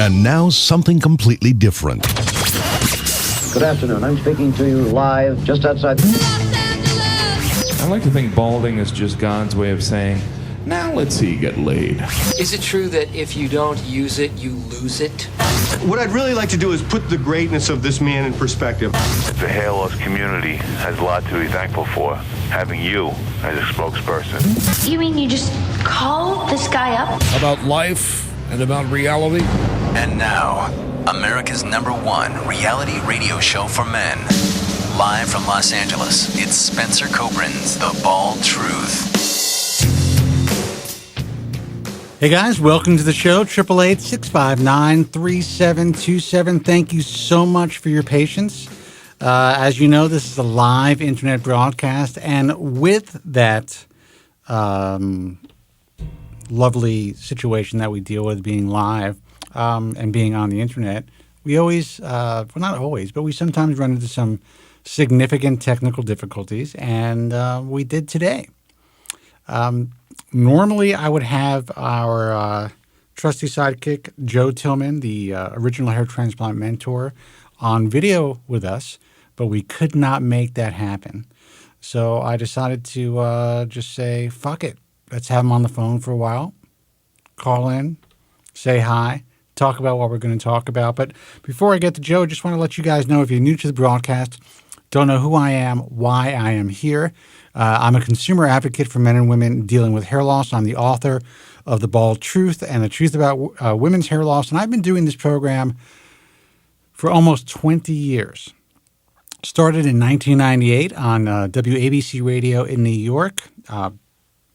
And now something completely different. Good afternoon. I'm speaking to you live just outside I like to think balding is just God's way of saying, now let's see you get laid. Is it true that if you don't use it, you lose it? What I'd really like to do is put the greatness of this man in perspective. The hair loss community has a lot to be thankful for, having you as a spokesperson. You mean you just call this guy up? About life and about reality. And now, America's #1 reality radio show for men. Live from Los Angeles, it's Spencer Kobren's The Bald Truth. Hey guys, welcome to the show, 888-659-3727. Thank you so much for your patience. As you know, this is a live internet broadcast, and with that lovely situation that we deal with being live and being on the internet, we always, well not always, but we sometimes run into some significant technical difficulties, and we did today. Normally, I would have our trusty sidekick, Joe Tillman, the original hair transplant mentor, on video with us, but we could not make that happen. So I decided to just say, fuck it. Let's have him on the phone for a while, call in, say hi, talk about what we're going to talk about. But before I get to Joe, I just want to let you guys know, if you're new to the broadcast, don't know who I am, why I am here. I'm a consumer advocate for men and women dealing with hair loss. I'm the author of The Bald Truth and the Truth About Women's Hair Loss. And I've been doing this program for almost 20 years. Started in 1998 on WABC radio in New York,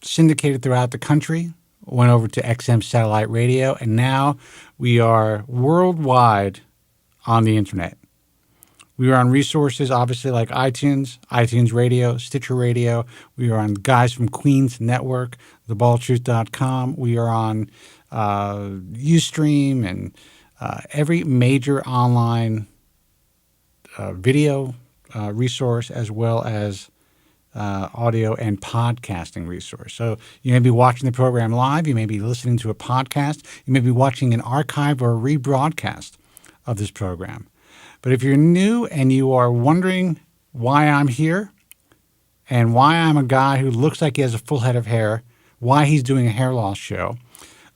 syndicated throughout the country, went over to XM satellite radio, and now we are worldwide on the internet. We are on resources, obviously, like iTunes, iTunes Radio, Stitcher Radio. We are on Guys from Queens Network, thebaldtruth.com. We are on Ustream and every major online video resource, as well as audio and podcasting resource. So you may be watching the program live. You may be listening to a podcast. You may be watching an archive or a rebroadcast of this program. But if you're new and you are wondering why I'm here and why I'm a guy who looks like he has a full head of hair, why he's doing a hair loss show,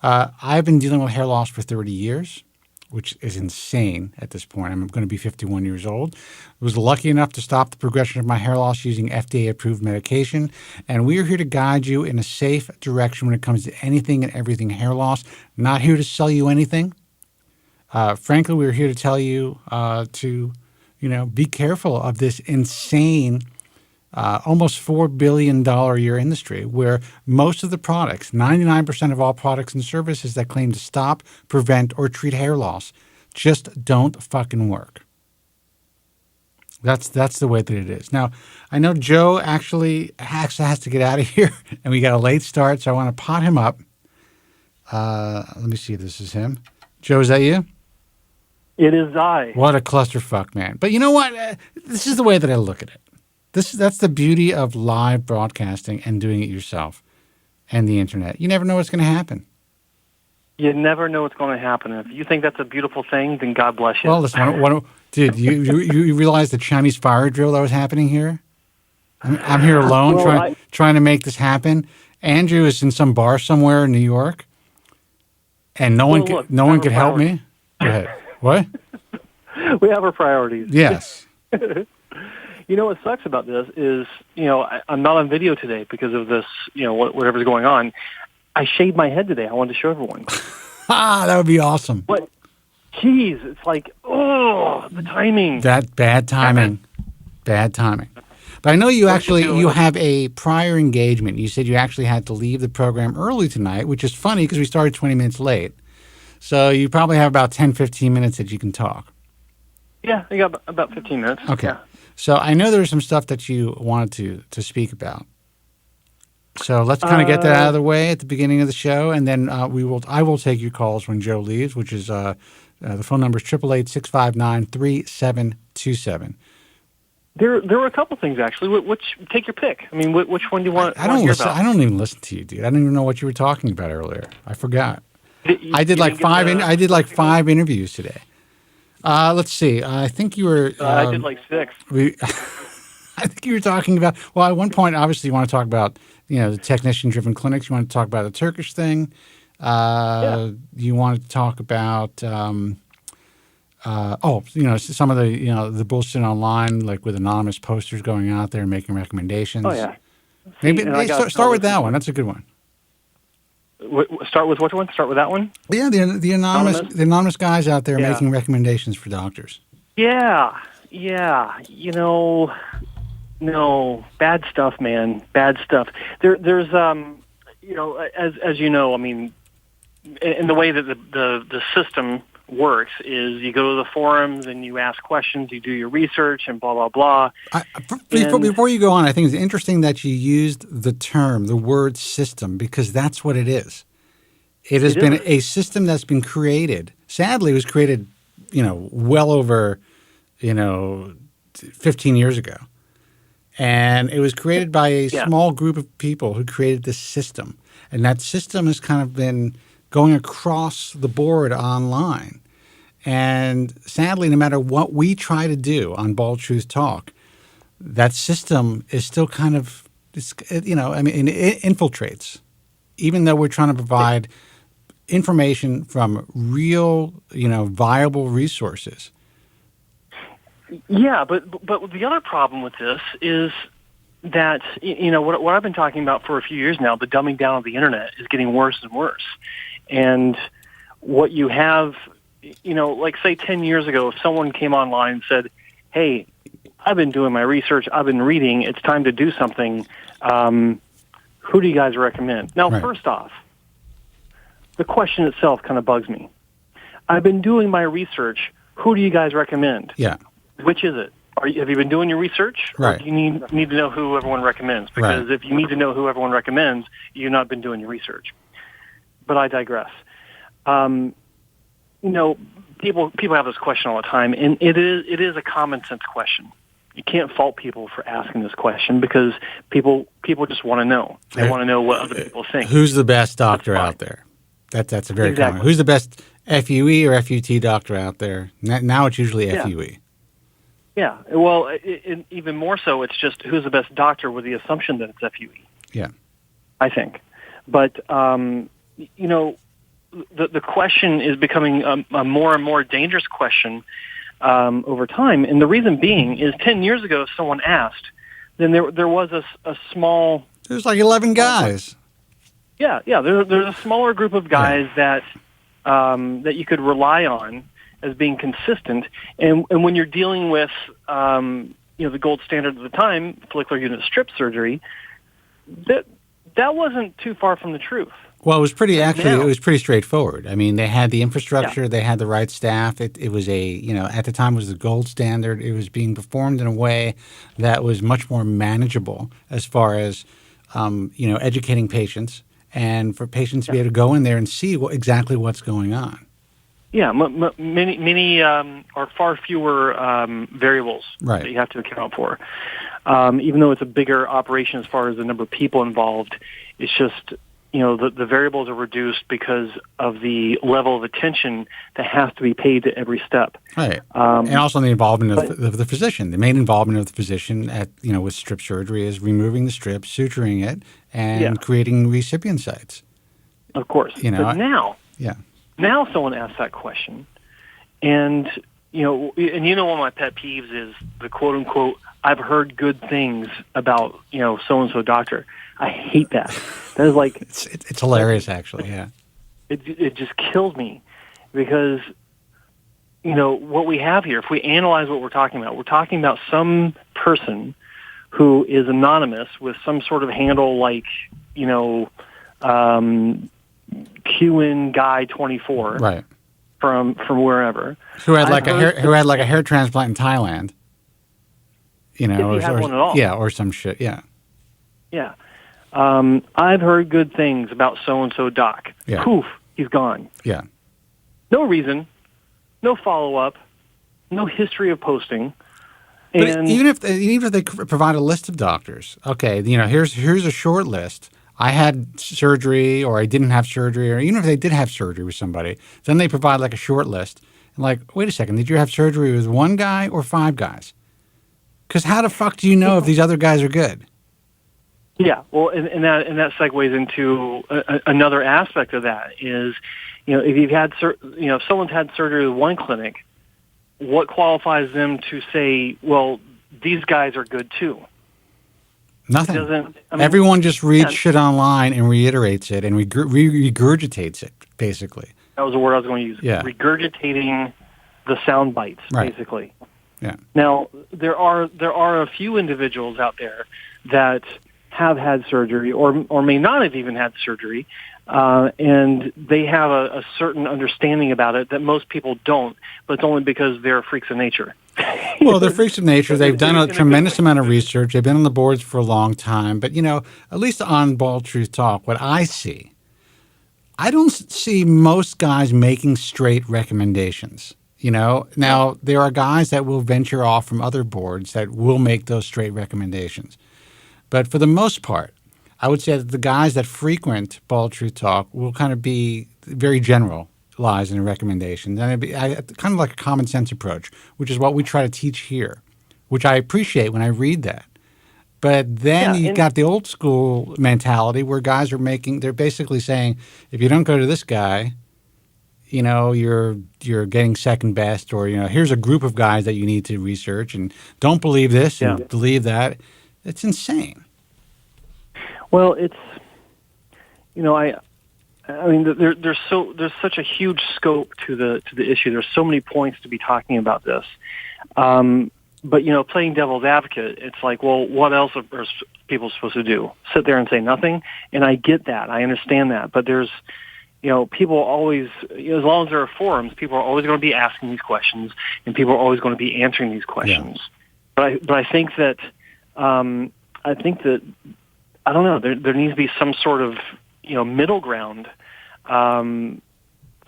I've been dealing with hair loss for 30 years, which is insane at this point. I'm going to be 51 years old. I was lucky enough to stop the progression of my hair loss using FDA-approved medication, and we are here to guide you in a safe direction when it comes to anything and everything hair loss. Not here to sell you anything. Frankly, we're here to tell you to, be careful of this insane, almost $4 billion a year industry where most of the products, 99% of all products and services that claim to stop, prevent, or treat hair loss just don't fucking work. That's the way that it is. Now, I know Joe actually has to get out of here, and we got a late start, so I want to pot him up. Let me see if this is him. Joe, is that you? It is I. What a clusterfuck, man. But you know what? This is the way that I look at it. That's the beauty of live broadcasting and doing it yourself and the internet. You never know what's going to happen. You never know what's going to happen. If you think that's a beautiful thing, then God bless you. Well, listen, dude, you realize the Chinese fire drill that was happening here? I'm here alone trying to make this happen. Andrew is in some bar somewhere in New York, and no one could help me. Go ahead. What? We have our priorities. Yes. You know what sucks about this is, I'm not on video today because of this, whatever's going on. I shaved my head today. I wanted to show everyone. That would be awesome. But, geez, it's like, the timing. That bad timing. Bad timing. But I know you have a prior engagement. You said you actually had to leave the program early tonight, which is funny because we started 20 minutes late. So you probably have about 10, 15 minutes that you can talk. Yeah, I got about 15 minutes. Okay. Yeah. So I know there's some stuff that you wanted to speak about. So let's kind of get that out of the way at the beginning of the show, and then I will take your calls when Joe leaves, which is the phone number is 888-659-3727. There were a couple things, actually. Which take your pick. I mean, which one do you want? I don't even listen to you, dude. I don't even know what you were talking about earlier. I forgot. I did like five. I did like 5 interviews today. Let's see. I think you were. I did like 6. I think you were talking about. Well, at one point, obviously, you want to talk about the technician-driven clinics. You want to talk about the Turkish thing. You want to talk about. Some of the bullshit online, like with anonymous posters going out there and making recommendations. Oh yeah. Maybe start with that one. That's a good one. Start with which one? Start with that one? Yeah, the anonymous guys out there making recommendations for doctors. Yeah. No, bad stuff, man. Bad stuff. There's as you know, I mean, in the way that the system works is you go to the forums and you ask questions, you do your research, and blah, blah, blah. Before you go on, I think it's interesting that you used the word system, because that's what it is. It has been a system that's been created. Sadly, it was created, well over, 15 years ago. And it was created by a small group of people who created this system. And that system has kind of been going across the board online. And sadly, no matter what we try to do on Bald Truth Talk, that system is still kind of, it infiltrates. Even though we're trying to provide information from real, viable resources. Yeah, but the other problem with this is that, what I've been talking about for a few years now, the dumbing down of the internet is getting worse and worse. And what you have, like say 10 years ago, if someone came online and said, hey, I've been doing my research, I've been reading, it's time to do something, who do you guys recommend? Now, First off, the question itself kind of bugs me. I've been doing my research, who do you guys recommend? Yeah. Which is it? Have you been doing your research? Right. Or do you need to know who everyone recommends? Because if you need to know who everyone recommends, you've not been doing your research. But I digress. People have this question all the time, and it is a common sense question. You can't fault people for asking this question because people just want to know. They want to know what other people think. Who's the best doctor out there? That's a very common. Who's the best FUE or FUT doctor out there? Now it's usually FUE. Yeah. Well, even more so, it's just who's the best doctor with the assumption that it's FUE. Yeah. I think. But, the question is becoming a more and more dangerous question over time. And the reason being is 10 years ago, if someone asked, then there was a small... There's like 11 guys. Yeah. There's a smaller group of guys that you could rely on as being consistent. And when you're dealing with, the gold standard at the time, follicular unit strip surgery, that wasn't too far from the truth. Well, it was pretty straightforward. I mean, they had the infrastructure, they had the right staff. It was at the time it was the gold standard. It was being performed in a way that was much more manageable as far as, educating patients and for patients to be able to go in there and see exactly what's going on. Yeah, many are far fewer variables that you have to account for. Even though it's a bigger operation as far as the number of people involved, it's just, the variables are reduced because of the level of attention that has to be paid to every step. Right. And also the involvement of the physician. The main involvement of the physician with strip surgery is removing the strip, suturing it, and creating recipient sites. Of course. But now... Yeah. Now someone asks that question, and one of my pet peeves is the quote unquote, I've heard good things about, so-and-so doctor. I hate that. That is like... It's hilarious, actually, yeah. It just kills me because, what we have here, if we analyze what we're talking about some person who is anonymous with some sort of handle like, QN Guy 24, right? From wherever, who had a hair transplant in Thailand, if he had one at all, or some shit, yeah. I've heard good things about so and so doc. Yeah. Poof, he's gone. Yeah. No reason, no follow up, no history of posting. But even if they provide a list of doctors, okay, here's a short list. I had surgery or I didn't have surgery, or even if they did have surgery with somebody, then they provide like a short list. And like, wait a second, did you have surgery with one guy or 5 guys? Because how the fuck do you know if these other guys are good? Yeah, well, and that segues into another aspect of that is, if you've had if someone's had surgery with one clinic, what qualifies them to say, well, these guys are good too? Nothing. Everyone just reads shit online and reiterates it and regurgitates it, basically. That was the word I was going to use. Yeah. Regurgitating the sound bites, basically. Yeah. Now, there are a few individuals out there that have had surgery or may not have even had surgery, and they have a certain understanding about it that most people don't, but it's only because they're freaks of nature. Well, they're freaks of nature. They've done a tremendous amount of research. They've been on the boards for a long time. But, at least on Bald Truth Talk, what I see, I don't see most guys making straight recommendations. Now there are guys that will venture off from other boards that will make those straight recommendations. But for the most part, I would say that the guys that frequent Bald Truth Talk will kind of be very generalized in their recommendations. And it'd be kind of like a common sense approach, which is what we try to teach here, which I appreciate when I read that. But then you got the old school mentality where guys they're basically saying, if you don't go to this guy, you're getting second best, or, here's a group of guys that you need to research, and don't believe this and believe that. It's insane. Well, it's, there's such a huge scope to the issue. There's so many points to be talking about this. But, playing devil's advocate, it's like, well, what else are people supposed to do? Sit there and say nothing? And I get that. I understand that. But there's, people always, as long as there are forums, people are always going to be asking these questions, and people are always going to be answering these questions. Yeah. But I think that, I don't know, there needs to be some sort of, middle ground,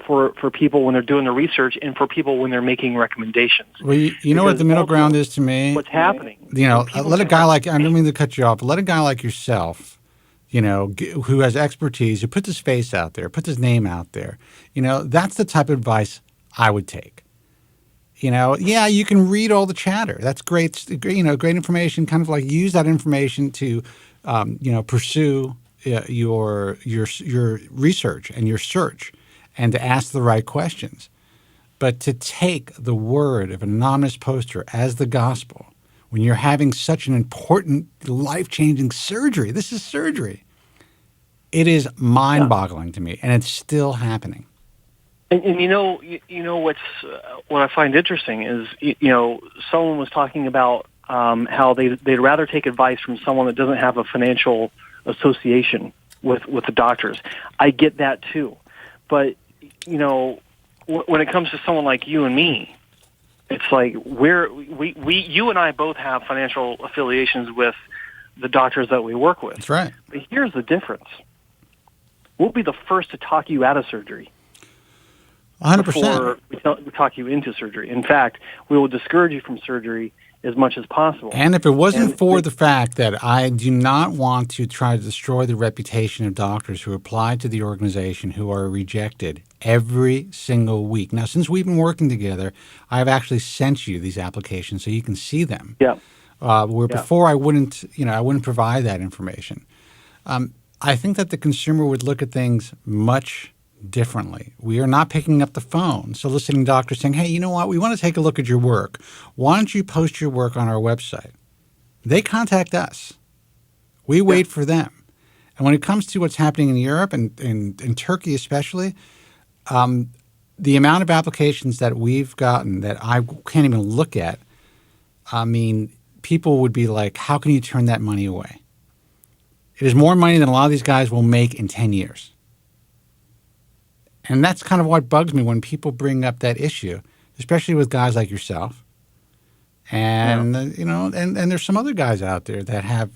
for people when they're doing the research and for people when they're making recommendations. Well, you know what the middle ground is to me? What's happening? Let a guy like, I don't mean to cut you off, but let a guy like yourself, who has expertise, who puts his face out there, puts his name out there, that's the type of advice I would take. You can read all the chatter. That's great, great information, kind of like use that information to, pursue your research and your search, and to ask the right questions. But to take the word of an anonymous poster as the gospel when you're having such an important, life-changing surgery, this is surgery, it is mind-boggling to me, and it's still happening. And what I find interesting is, someone was talking about how they'd rather take advice from someone that doesn't have a financial association with the doctors. I get that too. But, when it comes to someone like you and me, it's like you and I both have financial affiliations with the doctors that we work with. That's right. But here's the difference. We'll be the first to talk you out of surgery. 100%. Before we talk you into surgery. In fact, we will discourage you from surgery as much as possible. And if it wasn't for the fact that I do not want to try to destroy the reputation of doctors who apply to the organization who are rejected every single week. Now, since we've been working together, I've actually sent you these applications so you can see them. Yeah. Before I wouldn't provide that information. I think that the consumer would look at things much differently. We are not picking up the phone, soliciting doctors saying, hey, you know what? We want to take a look at your work. Why don't you post your work on our website? They contact us. We wait for them. And when it comes to what's happening in Europe and in Turkey especially, the amount of applications that we've gotten that I can't even look at, people would be like, how can you turn that money away? It is more money than a lot of these guys will make in 10 years. And that's kind of what bugs me when people bring up that issue, especially with guys like yourself. And, and there's some other guys out there that have,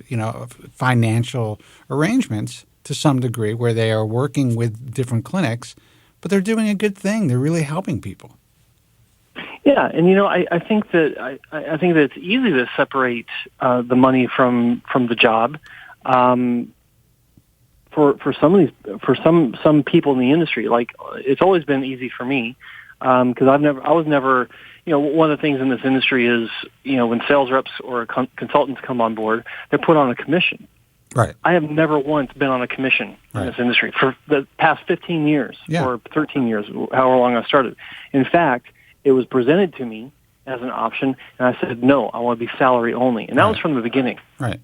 financial arrangements to some degree where they are working with different clinics, but they're doing a good thing. They're really helping people. Yeah, and I think that it's easy to separate the money from the job. For for some of these, for some people in the industry, like it's always been easy for me because I was never, one of the things in this industry is, when sales reps or consultants come on board, they're put on a commission. Right. I have never once been on a commission in this industry for the past 15 years or 13 years, however long I started. In fact, it was presented to me as an option, and I said, no, I want to be salary only. And that was from the beginning. Right.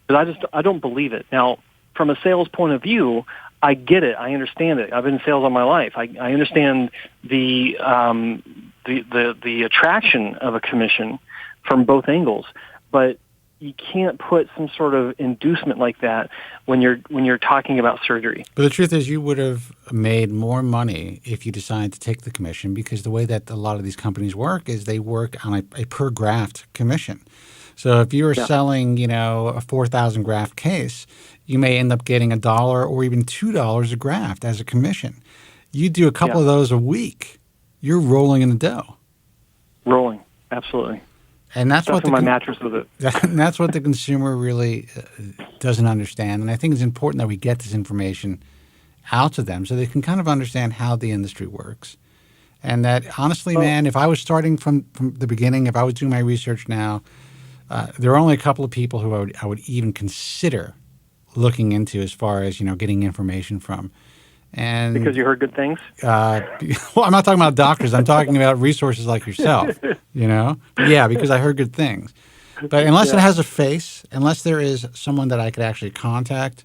But I don't believe it. Now, from a sales point of view, I get it. I understand it. I've been in sales all my life. I understand the attraction of a commission from both angles. But you can't put some sort of inducement like that when you're talking about surgery. But the truth is, you would have made more money if you decided to take the commission, because the way that a lot of these companies work is they work on a per graft commission. So if you are selling, a 4,000 graft case, you may end up getting $1 or even $2 a graft as a commission. You do a couple of those a week, you're rolling in the dough. Rolling, absolutely. And that's what my mattress with it. And that's what the consumer really doesn't understand. And I think it's important that we get this information out to them so they can kind of understand how the industry works. And that, honestly, man, if I was starting from the beginning, if I was doing my research now, there are only a couple of people who I would even consider looking into as far as, getting information from. And because you heard good things? Well, I'm not talking about doctors. I'm talking about resources like yourself, Yeah, because I heard good things. But unless it has a face, unless there is someone that I could actually contact,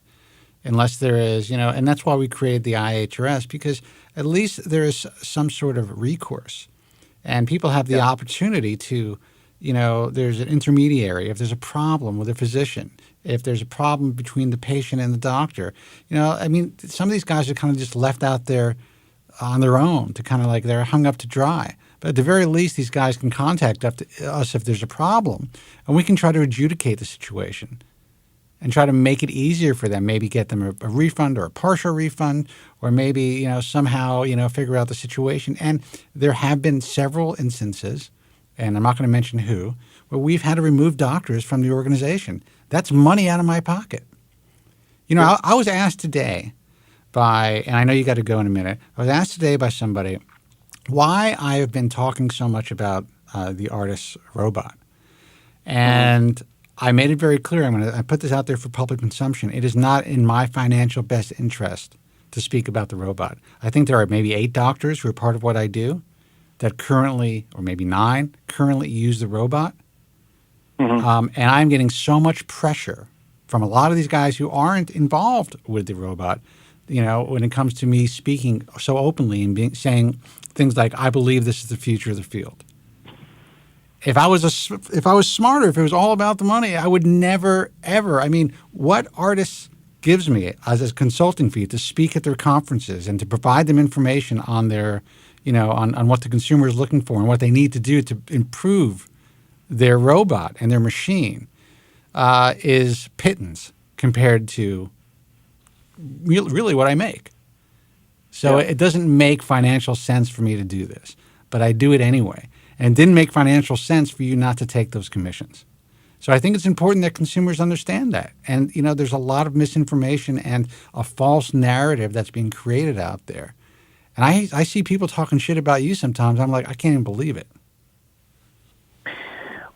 unless there is, and that's why we created the IHRS, because at least there is some sort of recourse. And people have the opportunity to, there's an intermediary. If there's a problem with a physician, if there's a problem between the patient and the doctor, some of these guys are kind of just left out there on their own to kind of like they're hung up to dry. But at the very least, these guys can contact us if there's a problem, and we can try to adjudicate the situation and try to make it easier for them, maybe get them a refund or a partial refund, or maybe, somehow, figure out the situation. And there have been several instances, and I'm not going to mention who, where we've had to remove doctors from the organization. That's money out of my pocket. I was asked today by, and I know you got to go in a minute, I was asked today by somebody why I have been talking so much about the Artis robot. And I made it very clear, I put this out there for public consumption. It is not in my financial best interest to speak about the robot. I think there are maybe 8 doctors who are part of what I do that currently, or maybe 9, currently use the robot. And I'm getting so much pressure from a lot of these guys who aren't involved with the robot, when it comes to me speaking so openly and saying things like, I believe this is the future of the field. If I was smarter, if it was all about the money, I would never, ever. What Artis gives me as a consulting fee to speak at their conferences and to provide them information on their, on what the consumer is looking for and what they need to do to improve their robot and their machine is pittance compared to really what I make. So it doesn't make financial sense for me to do this, but I do it anyway. And it didn't make financial sense for you not to take those commissions. So I think it's important that consumers understand that. And, there's a lot of misinformation and a false narrative that's being created out there. And I see people talking shit about you sometimes. I'm like, I can't even believe it.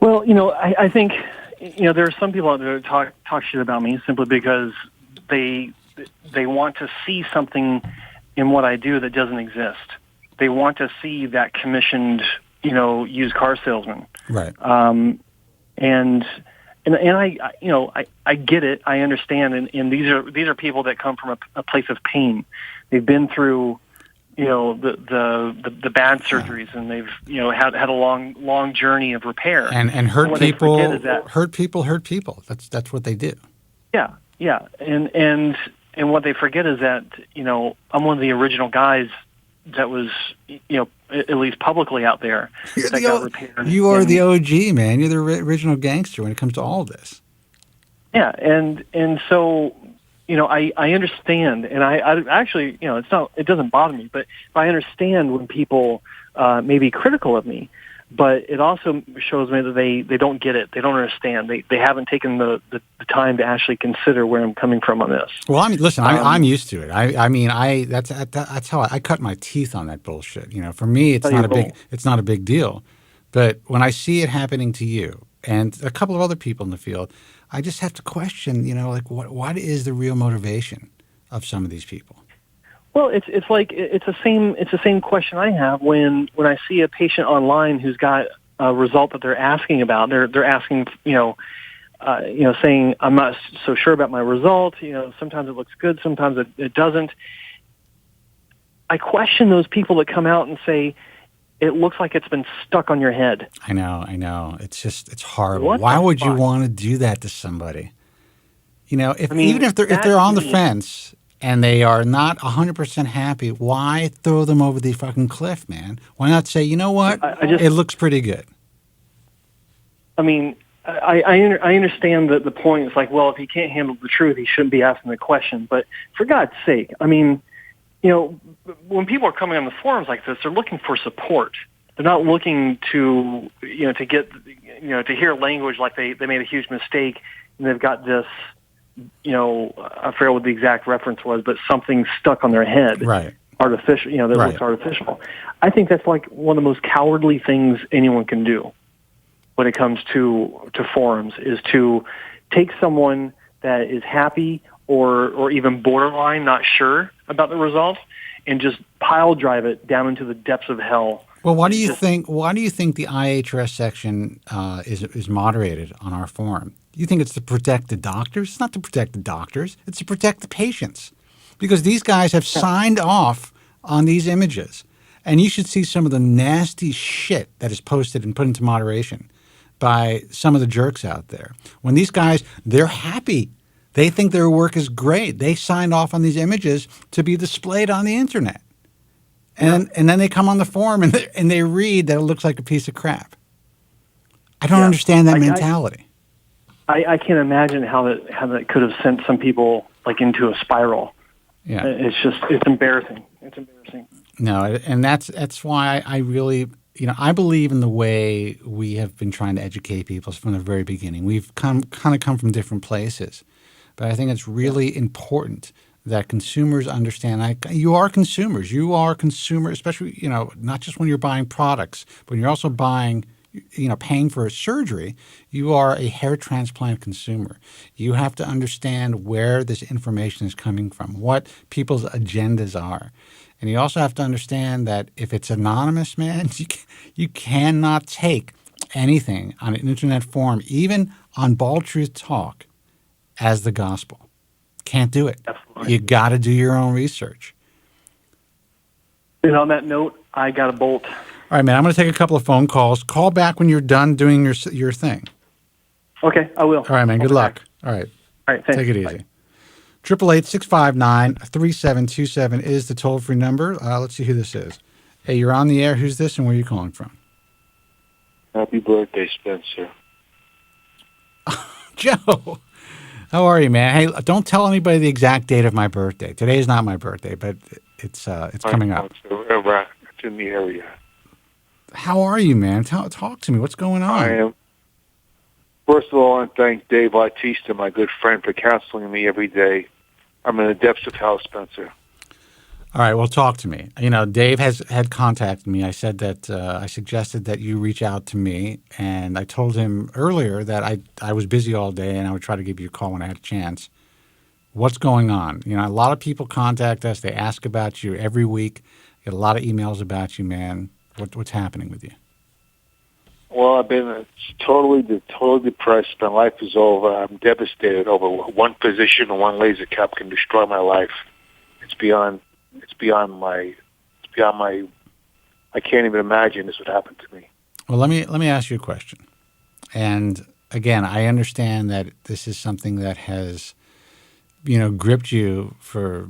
Well, I think, there are some people out there that talk shit about me simply because they want to see something in what I do that doesn't exist. They want to see that commissioned, used car salesman. Right. And I get it. I understand. And these are people that come from a place of pain. They've been through, the bad surgeries, and they've had a long journey of repair. And hurt people. That's what they do. Yeah. And what they forget is that I'm one of the original guys that was at least publicly out there that got repaired. You are the OG, man. You're the original gangster when it comes to all of this. Yeah, and so I understand, and I actually it doesn't bother me, but I understand when people maybe critical of me, but it also shows me that they don't get it. They don't understand. They haven't taken the time to actually consider where I'm coming from on this. Well, I mean, listen, I'm used to it. That's how I cut my teeth on that bullshit. For me, it's not a big deal. But when I see it happening to you and a couple of other people in the field, I just have to question, what is the real motivation of some of these people? Well, it's the same question I have when I see a patient online who's got a result that they're asking about. They're asking, saying I'm not so sure about my result. Sometimes it looks good, sometimes it doesn't. I question those people that come out and say it looks like it's been stuck on your head. I know. It's horrible. Why would you want to do that to somebody? Even if they're on the fence and they are not 100% happy, why throw them over the fucking cliff, man? Why not say, you know what? It looks pretty good. I mean, I understand the point. It's like, well, if he can't handle the truth, he shouldn't be asking the question. But for God's sake, I mean, when people are coming on the forums like this, they're looking for support. They're not looking to get to hear language like they made a huge mistake and they've got this. I forget what the exact reference was, but something stuck on their head, right? Artificial, that looks artificial. I think that's like one of the most cowardly things anyone can do when it comes to forums, is to take someone that is happy or even borderline not sure about the results and just pile drive it down into the depths of hell. Well, why do you think the IHRS section is moderated on our forum? You think it's to protect the doctors? It's not to protect the doctors. It's to protect the patients, because these guys have signed off on these images, and you should see some of the nasty shit that is posted and put into moderation by some of the jerks out there. When these guys, they're happy. They think their work is great. They signed off on these images to be displayed on the internet. And then they come on the forum and they read that it looks like a piece of crap. I don't understand that mentality. I can't imagine how that could have sent some people like into a spiral. Yeah, it's embarrassing. It's embarrassing. No, and that's why I really, I believe in the way we have been trying to educate people from the very beginning. We've come from different places, but I think it's really important that consumers understand. You are consumers. You are consumers, especially not just when you're buying products, but when you're also buying. Paying for a surgery, you are a hair transplant consumer. You have to understand where this information is coming from, what people's agendas are. And you also have to understand that if it's anonymous, man, you cannot take anything on an internet forum, even on Bald Truth Talk, as the gospel. Can't do it. Absolutely. You got to do your own research. And on that note, I got a bolt. All right, man, I'm going to take a couple of phone calls. Call back when you're done doing your thing. Okay, I will. All right, man, good luck. All right. All right, thanks. Take it easy. 888-659-3727 is the toll-free number. Let's see who this is. Hey, you're on the air. Who's this and where are you calling from? Happy birthday, Spencer. Joe, how are you, man? Hey, don't tell anybody the exact date of my birthday. Today is not my birthday, but it's coming up. It's in the area. How are you, man? Talk to me. What's going on? I am. First of all, I want to thank Dave Bautista, my good friend, for counseling me every day. I'm in the depths of hell, Spencer. All right, well, talk to me. Dave had contacted me. I said that I suggested that you reach out to me, and I told him earlier that I was busy all day and I would try to give you a call when I had a chance. What's going on? A lot of people contact us. They ask about you every week. Get a lot of emails about you, man. What's happening with you? Well, I've been totally depressed. My life is over. I'm devastated over one physician and one laser cap can destroy my life. It's beyond my. I can't even imagine this would happen to me. Well, let me ask you a question. And again, I understand that this is something that has, gripped you for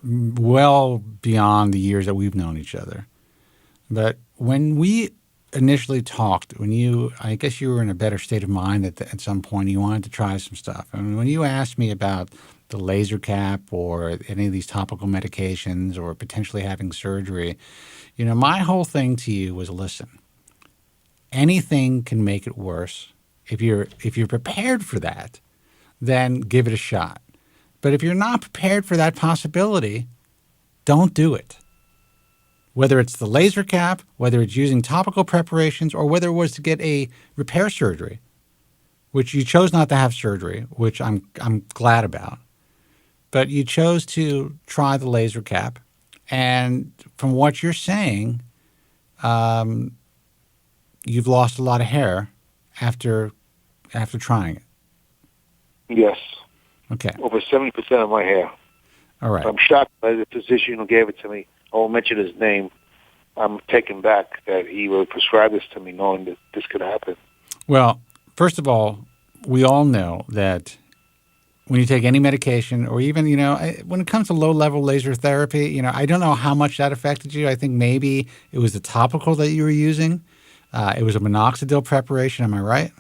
well beyond the years that we've known each other. But when we initially talked, I guess you were in a better state of mind at some point. You wanted to try some stuff. I mean, when you asked me about the laser cap or any of these topical medications or potentially having surgery, my whole thing to you was, listen, anything can make it worse. If you're prepared for that, then give it a shot. But if you're not prepared for that possibility, don't do it. Whether it's the laser cap, whether it's using topical preparations, or whether it was to get a repair surgery, which you chose not to have surgery, which I'm glad about. But you chose to try the laser cap. And from what you're saying, you've lost a lot of hair after trying it. Yes. Okay. Over 70% of my hair. All right. I'm shocked by the physician who gave it to me. I won't mention his name. I'm taken back that he would prescribe this to me knowing that this could happen. Well, first of all, we all know that when you take any medication or even, when it comes to low-level laser therapy, I don't know how much that affected you. I think maybe it was the topical that you were using. It was a minoxidil preparation. Am I right?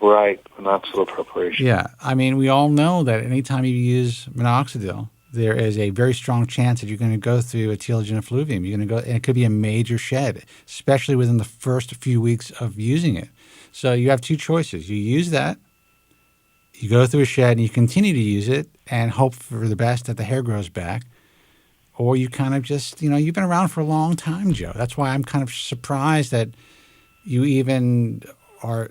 Right, minoxidil preparation. Yeah. I mean, we all know that anytime you use minoxidil, there is a very strong chance that you're going to go through a telogen effluvium. You're going to go, and it could be a major shed, especially within the first few weeks of using it. So you have two choices. You use that, you go through a shed, and you continue to use it and hope for the best that the hair grows back. Or you kind of just, you've been around for a long time, Joe. That's why I'm kind of surprised that you even are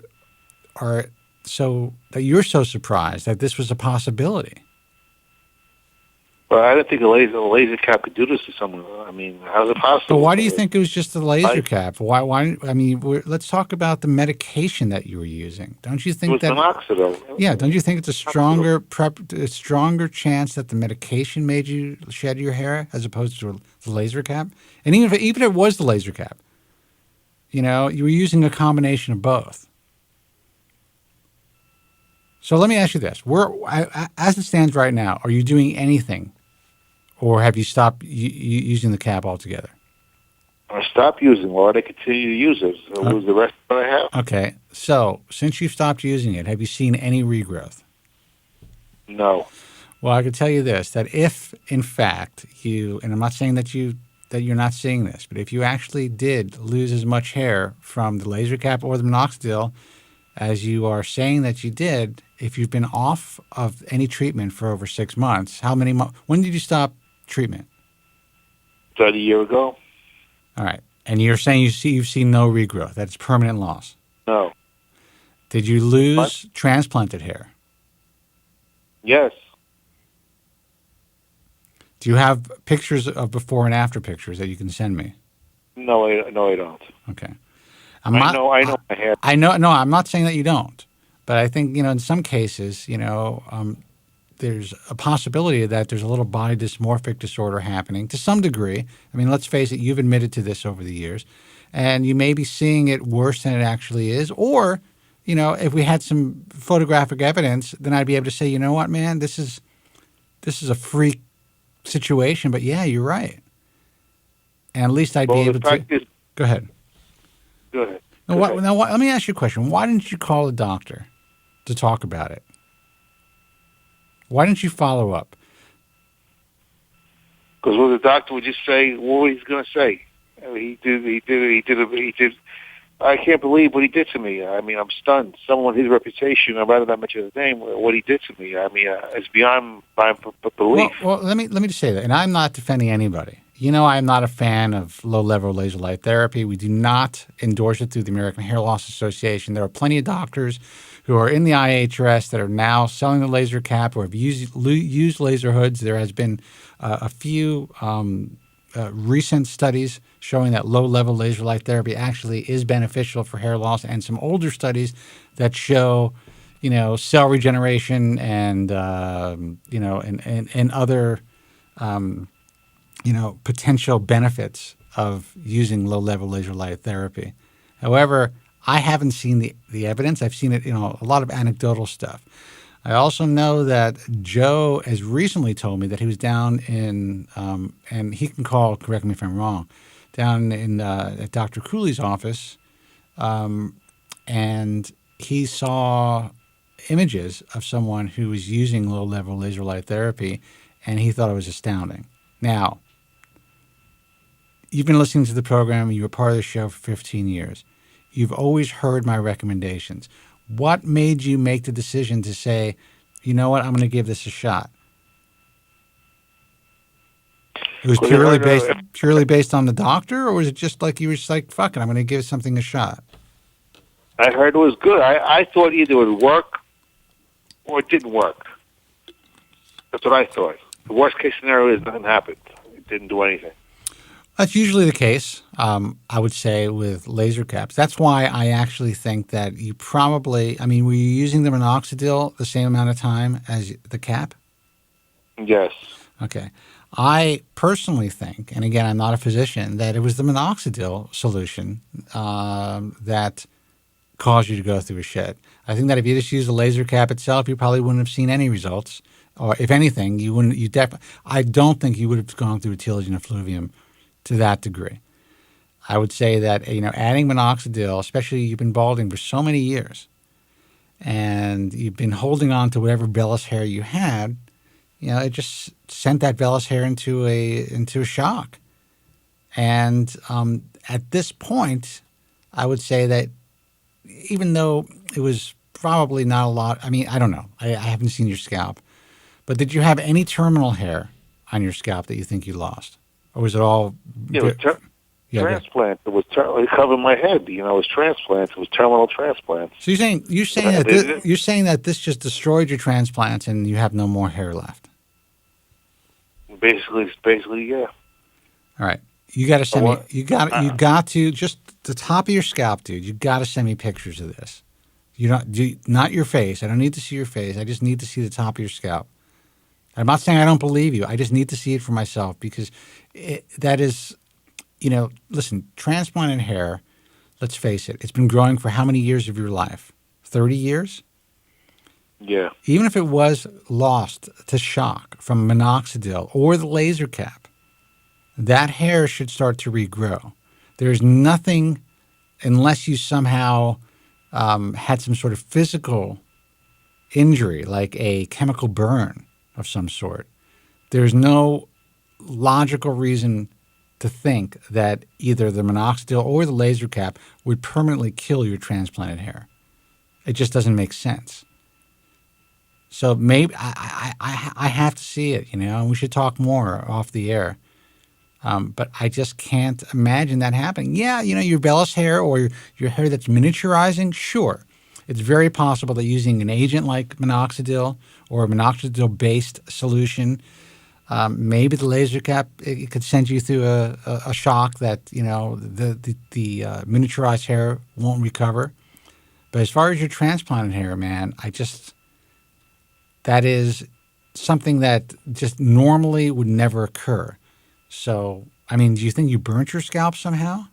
so, that you're so surprised that this was a possibility. Well, I don't think a laser cap could do this to someone. I mean, how's it possible? But why do you think it was just the laser cap? Why? I mean, let's talk about the medication that you were using. Don't you think it was minoxidil? Yeah, don't you think it's a stronger chance that the medication made you shed your hair as opposed to the laser cap? And even if it was the laser cap, you were using a combination of both. So let me ask you this: as it stands right now, are you doing anything, or have you stopped using the cap altogether? I stopped using it. Why would I continue to use it? So lose the rest of what I have? Okay. So since you've stopped using it, have you seen any regrowth? No. Well, I can tell you this: that if, in fact, and I'm not saying that you're not seeing this, but if you actually did lose as much hair from the laser cap or the minoxidil as you are saying that you did, if you've been off of any treatment for over 6 months, when did you stop treatment? About a year ago. All right. And you're saying you've seen no regrowth. That's permanent loss. No. Did you lose transplanted hair? Yes. Do you have pictures of before and after pictures that you can send me? No, I don't. Okay. I know I had. I know. No, I'm not saying that you don't. But I think, in some cases, there's a possibility that there's a little body dysmorphic disorder happening to some degree. I mean, let's face it, you've admitted to this over the years. And you may be seeing it worse than it actually is. Or, if we had some photographic evidence, then I'd be able to say, you know what, man, this is a freak situation. But, yeah, you're right. And at least I'd be able to. Go ahead. Go ahead. Now, let me ask you a question. Why didn't you call a doctor to talk about it? Why didn't you follow up? Because the doctor would just say what he's going to say. He did. I can't believe what he did to me. I mean, I'm stunned. Someone his reputation, I'd rather not mention his name. What he did to me, I mean, it's beyond my belief. Well, let me just say that, and I'm not defending anybody. I'm not a fan of low-level laser light therapy. We do not endorse it through the American Hair Loss Association. There are plenty of doctors who are in the IHRS that are now selling the laser cap or have used laser hoods. There has been a few recent studies showing that low-level laser light therapy actually is beneficial for hair loss, and some older studies that show, cell regeneration and and other potential benefits of using low-level laser light therapy. However, I haven't seen the evidence. I've seen it, a lot of anecdotal stuff. I also know that Joe has recently told me that he was down in, and he can correct me if I'm wrong, down in at Dr. Cooley's office, and he saw images of someone who was using low-level laser light therapy, and he thought it was astounding. Now, you've been listening to the program, you were part of the show for 15 years. You've always heard my recommendations. What made you make the decision to say, you know what, I'm going to give this a shot? It was purely based on the doctor, or was it just like you were just like, fuck it, I'm going to give something a shot? I heard it was good. I thought either it would work or it didn't work. That's what I thought. The worst case scenario is nothing happened. It didn't do anything. That's usually the case, I would say, with laser caps. That's why I actually think that you probably, I mean, were you using the minoxidil the same amount of time as the cap? Yes. Okay. I personally think, and again, I'm not a physician, that it was the minoxidil solution that caused you to go through a shed. I think that if you just used the laser cap itself, you probably wouldn't have seen any results. Or if anything, you wouldn't. I don't think you would have gone through a telogen effluvium to that degree. I would say that, adding minoxidil, especially you've been balding for so many years, and you've been holding on to whatever vellus hair you had, it just sent that vellus hair into a shock. And at this point, I would say that even though it was probably not a lot, I mean, I don't know. I haven't seen your scalp. But did you have any terminal hair on your scalp that you think you lost? Or was it all... It was transplant. It covered my head. It was transplant. It was terminal transplant. So you're saying that this just destroyed your transplants and you have no more hair left? Basically, yeah. All right. You got to send me... You got to... Just the top of your scalp, dude. You got to send me pictures of this. Not your face. I don't need to see your face. I just need to see the top of your scalp. I'm not saying I don't believe you. I just need to see it for myself because that is, listen, transplanted hair, let's face it, it's been growing for how many years of your life? 30 years? Yeah. Even if it was lost to shock from minoxidil or the laser cap, that hair should start to regrow. There's nothing, unless you somehow had some sort of physical injury, like a chemical burn of some sort, there's no logical reason to think that either the minoxidil or the laser cap would permanently kill your transplanted hair. It just doesn't make sense. So maybe I have to see it, and we should talk more off the air. But I just can't imagine that happening. Yeah, your vellus hair or your hair that's miniaturizing, sure. It's very possible that using an agent like minoxidil or a minoxidil-based solution, maybe the laser cap, it could send you through a shock that, the miniaturized hair won't recover. But as far as your transplanted hair, man, that is something that just normally would never occur. So, I mean, do you think you burnt your scalp somehow?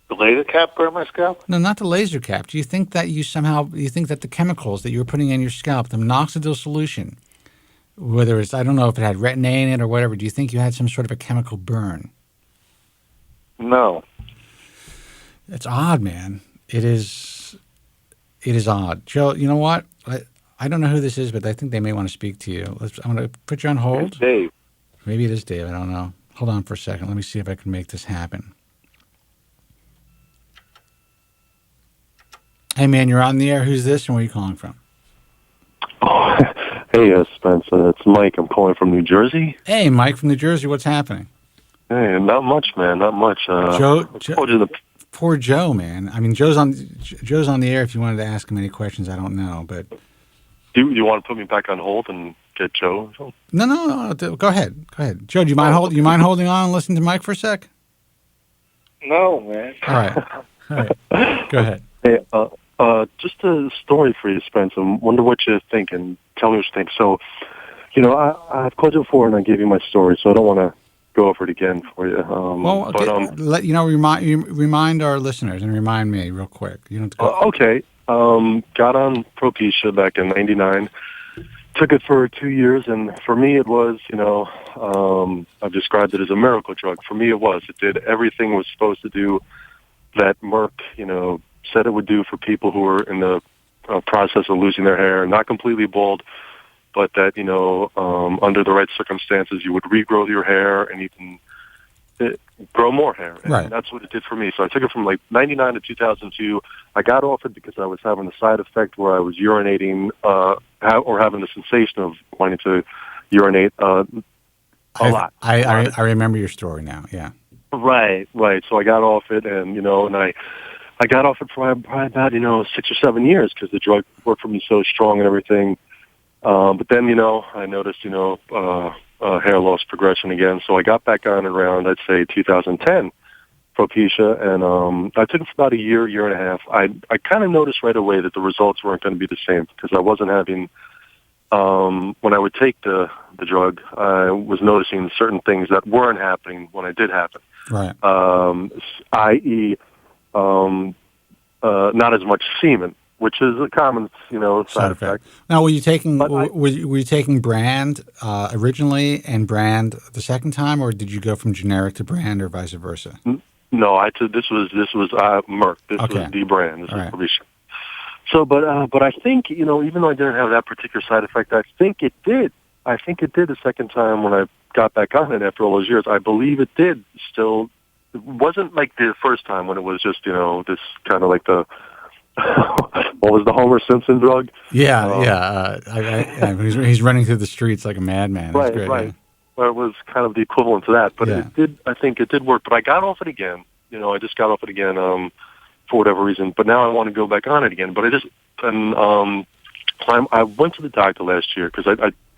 The laser cap burned my scalp? No, not the laser cap. Do you think that you think that the chemicals that you were putting in your scalp, the minoxidil solution, whether it's, I don't know if it had retin-A in it or whatever, do you think you had some sort of a chemical burn? No. It's odd, man. It is odd. Joe, you know what? I don't know who this is, but I think they may want to speak to you. I'm going to put you on hold. It's Dave. Maybe it is Dave. I don't know. Hold on for a second. Let me see if I can make this happen. Hey, man, you're on the air. Who's this and where are you calling from? Oh, hey, Spencer. It's Mike. I'm calling from New Jersey. Hey, Mike from New Jersey. What's happening? Hey, not much, man. Not much. Poor Joe, man. I mean, Joe's on the air. If you wanted to ask him any questions, I don't know, but do you want to put me back on hold and get Joe? No. Go ahead. Joe, do you mind holding on and listening to Mike for a sec? No, man. All right. Go ahead. Hey, just a story for you, Spencer. I wonder what you think and tell me what you think. So, I've called you before and I gave you my story, so I don't want to go over it again for you. Remind our listeners and remind me real quick. You don't have to go. Okay. Got on Propecia back in '99. Took it for 2 years, and for me it was, I've described it as a miracle drug. For me it was. It did everything it was supposed to do that Merck, said it would do for people who were in the process of losing their hair, not completely bald, but that, under the right circumstances, you would regrow your hair and even grow more hair. And Right. that's what it did for me. So I took it from like 99 to 2002. I got off it because I was having a side effect where I was urinating or having the sensation of wanting to urinate a lot. I remember your story now. Yeah. Right. So I got off it, and I got off it for probably about 6 or 7 years because the drug worked for me so strong and everything. But then I noticed hair loss progression again, so I got back on around, I'd say, 2010 Propecia, and I took it for about a year and a half. I kind of noticed right away that the results weren't going to be the same because I wasn't having. When I would take the drug, I was noticing certain things that weren't happening when I did happen. Right. I.e., not as much semen, which is a common, side effect. Now, were you taking were you taking brand originally and brand the second time, or did you go from generic to brand, or vice versa? No, this was Merck. This was the brand. This was Propecia. So, but I think even though I didn't have that particular side effect, I think it did. I think it did the second time when I got back on it after all those years. I believe it did. Still, it wasn't like the first time when it was just this kind of like the what was the Homer Simpson drug? Yeah. He's running through the streets like a madman. Right. Yeah. Well, it was kind of the equivalent to that, but it did. I think it did work. But I got off it again. I just got off it again for whatever reason. But now I want to go back on it again. But I went to the doctor last year because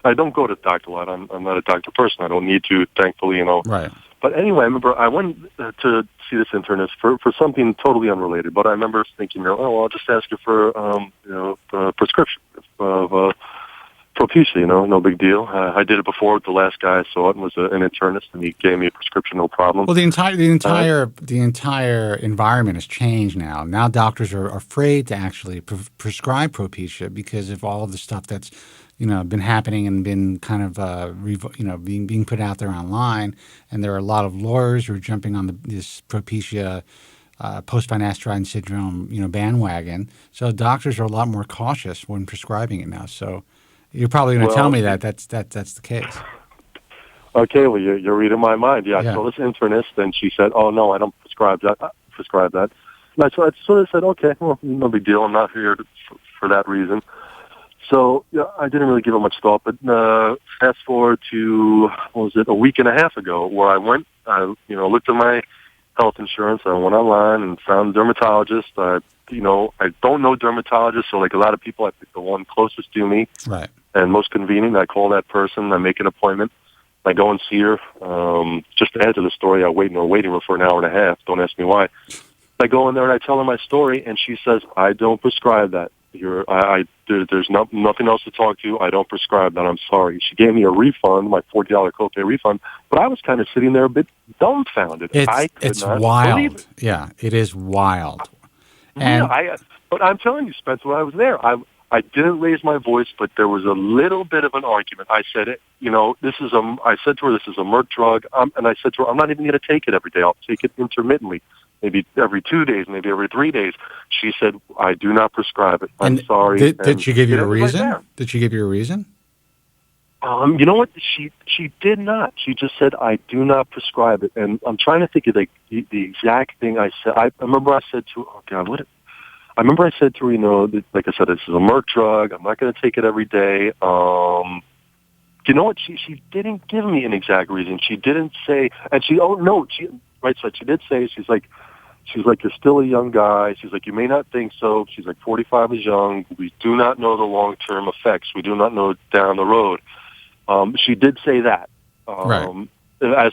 I don't go to the doctor a lot. I'm not a doctor person. I don't need to, thankfully. Right. But anyway, I remember I went to see this internist for something totally unrelated. But I remember thinking, I'll just ask her for a prescription of Propecia. No big deal. I did it before with the last guy I saw it, and was an internist, and he gave me a prescription, no problem. Well, the entire environment has changed now. Now doctors are afraid to actually prescribe Propecia because of all of the stuff that's been happening and been kind of being put out there online. And there are a lot of lawyers who are jumping on this Propecia post-finasteride syndrome bandwagon. So doctors are a lot more cautious when prescribing it now. So you're probably going to tell me that's the case. Okay, well, you're reading my mind. Yeah, I saw this internist, and she said, "Oh no, I don't prescribe that." And I sort of said, "Okay, well, no big deal. I'm not here for that reason." So I didn't really give it much thought. But fast forward to a week and a half ago, where I went, looked at my health insurance. I went online and found a dermatologist. I don't know dermatologists, so like a lot of people, I pick the one closest to me, right, and most convenient. I call that person. I make an appointment. I go and see her. Just to add to the story, I wait in her waiting room for an hour and a half. Don't ask me why. I go in there and I tell her my story, and she says, "I don't prescribe that. There's nothing else to talk to. I don't prescribe that. I'm sorry." She gave me a refund, my $40 copay refund, but I was kind of sitting there a bit dumbfounded. It's wild. Believe it. Yeah, it is wild. And but I'm telling you, Spencer, when I was there, I didn't raise my voice, but there was a little bit of an argument. I said, I said to her, this is a Merck drug, and I said to her, I'm not even going to take it every day. I'll take it intermittently, maybe every 2 days, maybe every 3 days. She said, I do not prescribe it. I'm sorry. Did she give you a reason? Did she give you a reason? You know what? She did not. She just said, I do not prescribe it. And I'm trying to think of the exact thing I said. I remember I said to her, oh God, I remember I said to her, like I said, this is a Merck drug. I'm not going to take it every day. You know what? She didn't give me an exact reason. She didn't say, and she did say, she's like, you're still a young guy. She's like, you may not think so. She's like, 45 is young. We do not know the long-term effects. We do not know down the road. She did say that. Right. As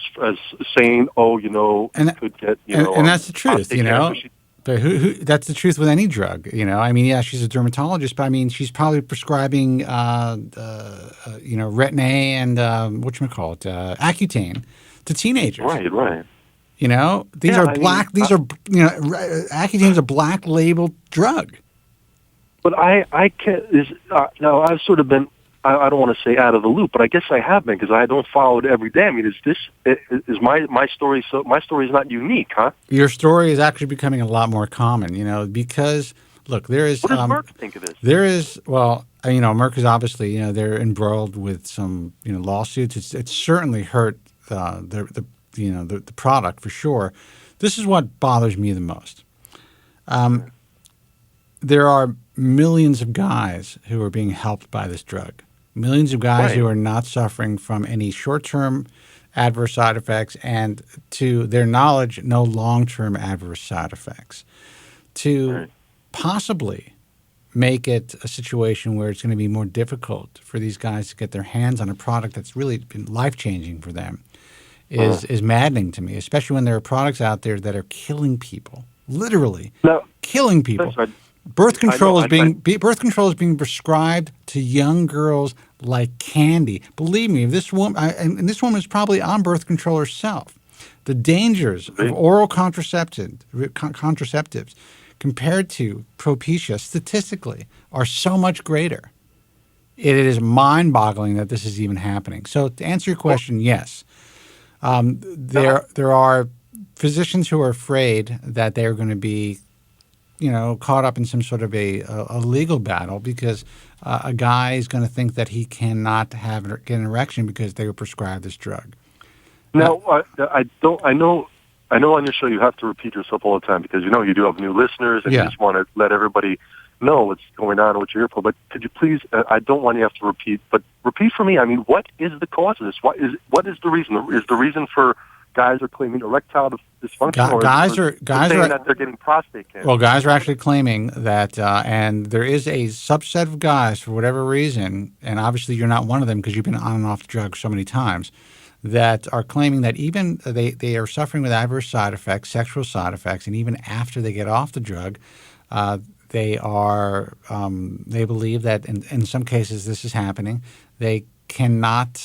saying, could get, and that's the truth, But who? That's the truth with any drug, I mean, yeah, she's a dermatologist, but I mean, she's probably prescribing, Retin-A and whatchamacallit, Accutane to teenagers. Right. These are black. These are Accutane's a black labeled drug. But I can't. Now I've sort of been. I don't want to say out of the loop, but I guess I have been because I don't follow it every day. I mean, is my story? So my story is not unique, huh? Your story is actually becoming a lot more common, because Look, there is. What does Merck think of this? There is. Well, Merck is obviously, they're embroiled with some, lawsuits. It's certainly hurt the product for sure. This is what bothers me the most. There are millions of guys who are being helped by this drug. Millions of guys who are not suffering from any short-term adverse side effects, and to their knowledge, no long-term adverse side effects. To possibly make it a situation where it's going to be more difficult for these guys to get their hands on a product that's really been life-changing for them is maddening to me, especially when there are products out there that are killing people, literally killing people. Birth control is being prescribed to young girls like candy. Believe me, this woman is probably on birth control herself. The dangers of oral contraceptives compared to Propecia statistically are so much greater. It is mind-boggling that this is even happening. So to answer your question, yes, there are physicians who are afraid that they're going to be caught up in some sort of a legal battle because a guy is going to think that he cannot get an erection because they were prescribed this drug. Now, I know on your show you have to repeat yourself all the time because you do have new listeners and you just want to let everybody know what's going on and what you're here for. But could you please? I don't want you to have to repeat, but repeat for me. I mean, what is the cause of this? What is the reason? Is the reason for guys are claiming erectile dysfunction, guys are saying that they're getting prostate cancer? Well, guys are actually claiming that, and there is a subset of guys for whatever reason, and obviously you're not one of them because you've been on and off the drug so many times, that are claiming that even they are suffering with adverse side effects, sexual side effects, and even after they get off the drug, they believe that in some cases this is happening. They cannot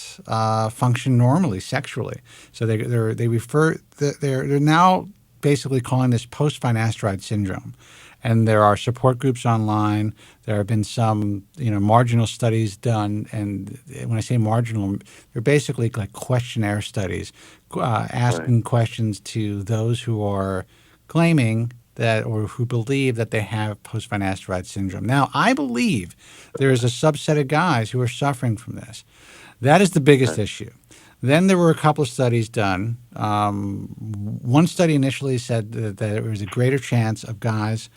function normally sexually. So they're now basically calling this post-finasteride syndrome. And there are support groups online. There have been some marginal studies done. And when I say marginal, they're basically like questionnaire studies asking questions to those who are claiming that or who believe that they have post-finasteride syndrome. Now, I believe there is a subset of guys who are suffering from this. That is the biggest issue. Then there were a couple of studies done. One study initially said that there was a greater chance of guys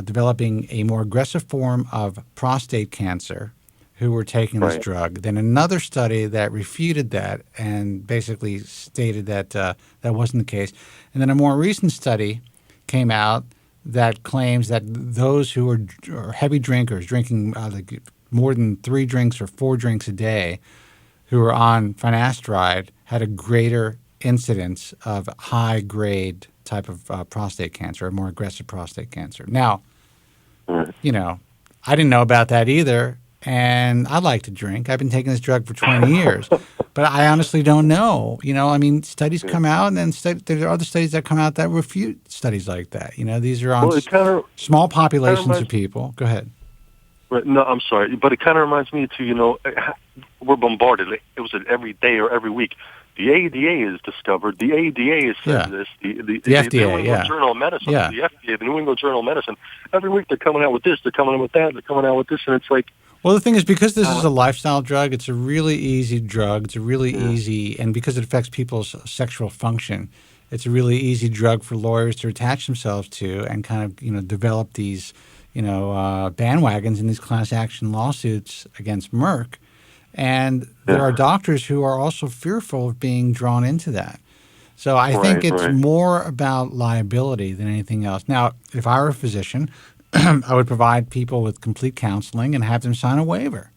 developing a more aggressive form of prostate cancer who were taking this drug. Then another study that refuted that and basically stated that that wasn't the case. And then a more recent study came out that claims that those who are heavy drinkers, drinking like more than 3 drinks or 4 drinks a day, who are on finasteride, had a greater incidence of high-grade type of prostate cancer, or more aggressive prostate cancer. Now, I didn't know about that either, and I like to drink. I've been taking this drug for 20 years, but I honestly don't know. Studies come out, and then there are other studies that come out that refute studies like that. These are on small populations of people. Go ahead. Right, no, I'm sorry, but it kind of reminds me too. We're bombarded. It was every day or every week. The ADA is discovered. The ADA says this. The FDA, New England Journal of Medicine. The FDA, the New England Journal of Medicine. Every week they're coming out with this. They're coming out with that. They're coming out with this, and it's like. Well, the thing is, because this is a lifestyle drug, it's a really easy drug. It's a really easy, and because it affects people's sexual function, it's a really easy drug for lawyers to attach themselves to and kind of develop these. Bandwagons in these class action lawsuits against Merck. And there are doctors who are also fearful of being drawn into that. So I think it's more about liability than anything else. Now, if I were a physician, I would provide people with complete counseling and have them sign a waiver.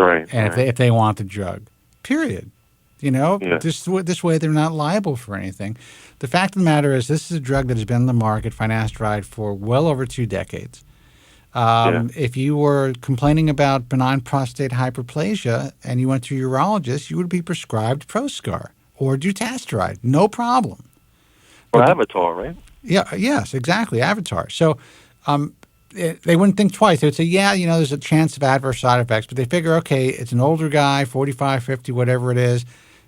And if they want the drug, period. This way they're not liable for anything. The fact of the matter is this is a drug that has been on the market, finasteride, for well over 2 decades. If you were complaining about benign prostate hyperplasia and you went to a urologist, you would be prescribed Proscar or dutasteride. No problem. Or Avatar, right? Yeah. Yes, exactly. Avatar. So they wouldn't think twice. They would say, there's a chance of adverse side effects. But they figure, okay, it's an older guy, 45, 50, whatever it is.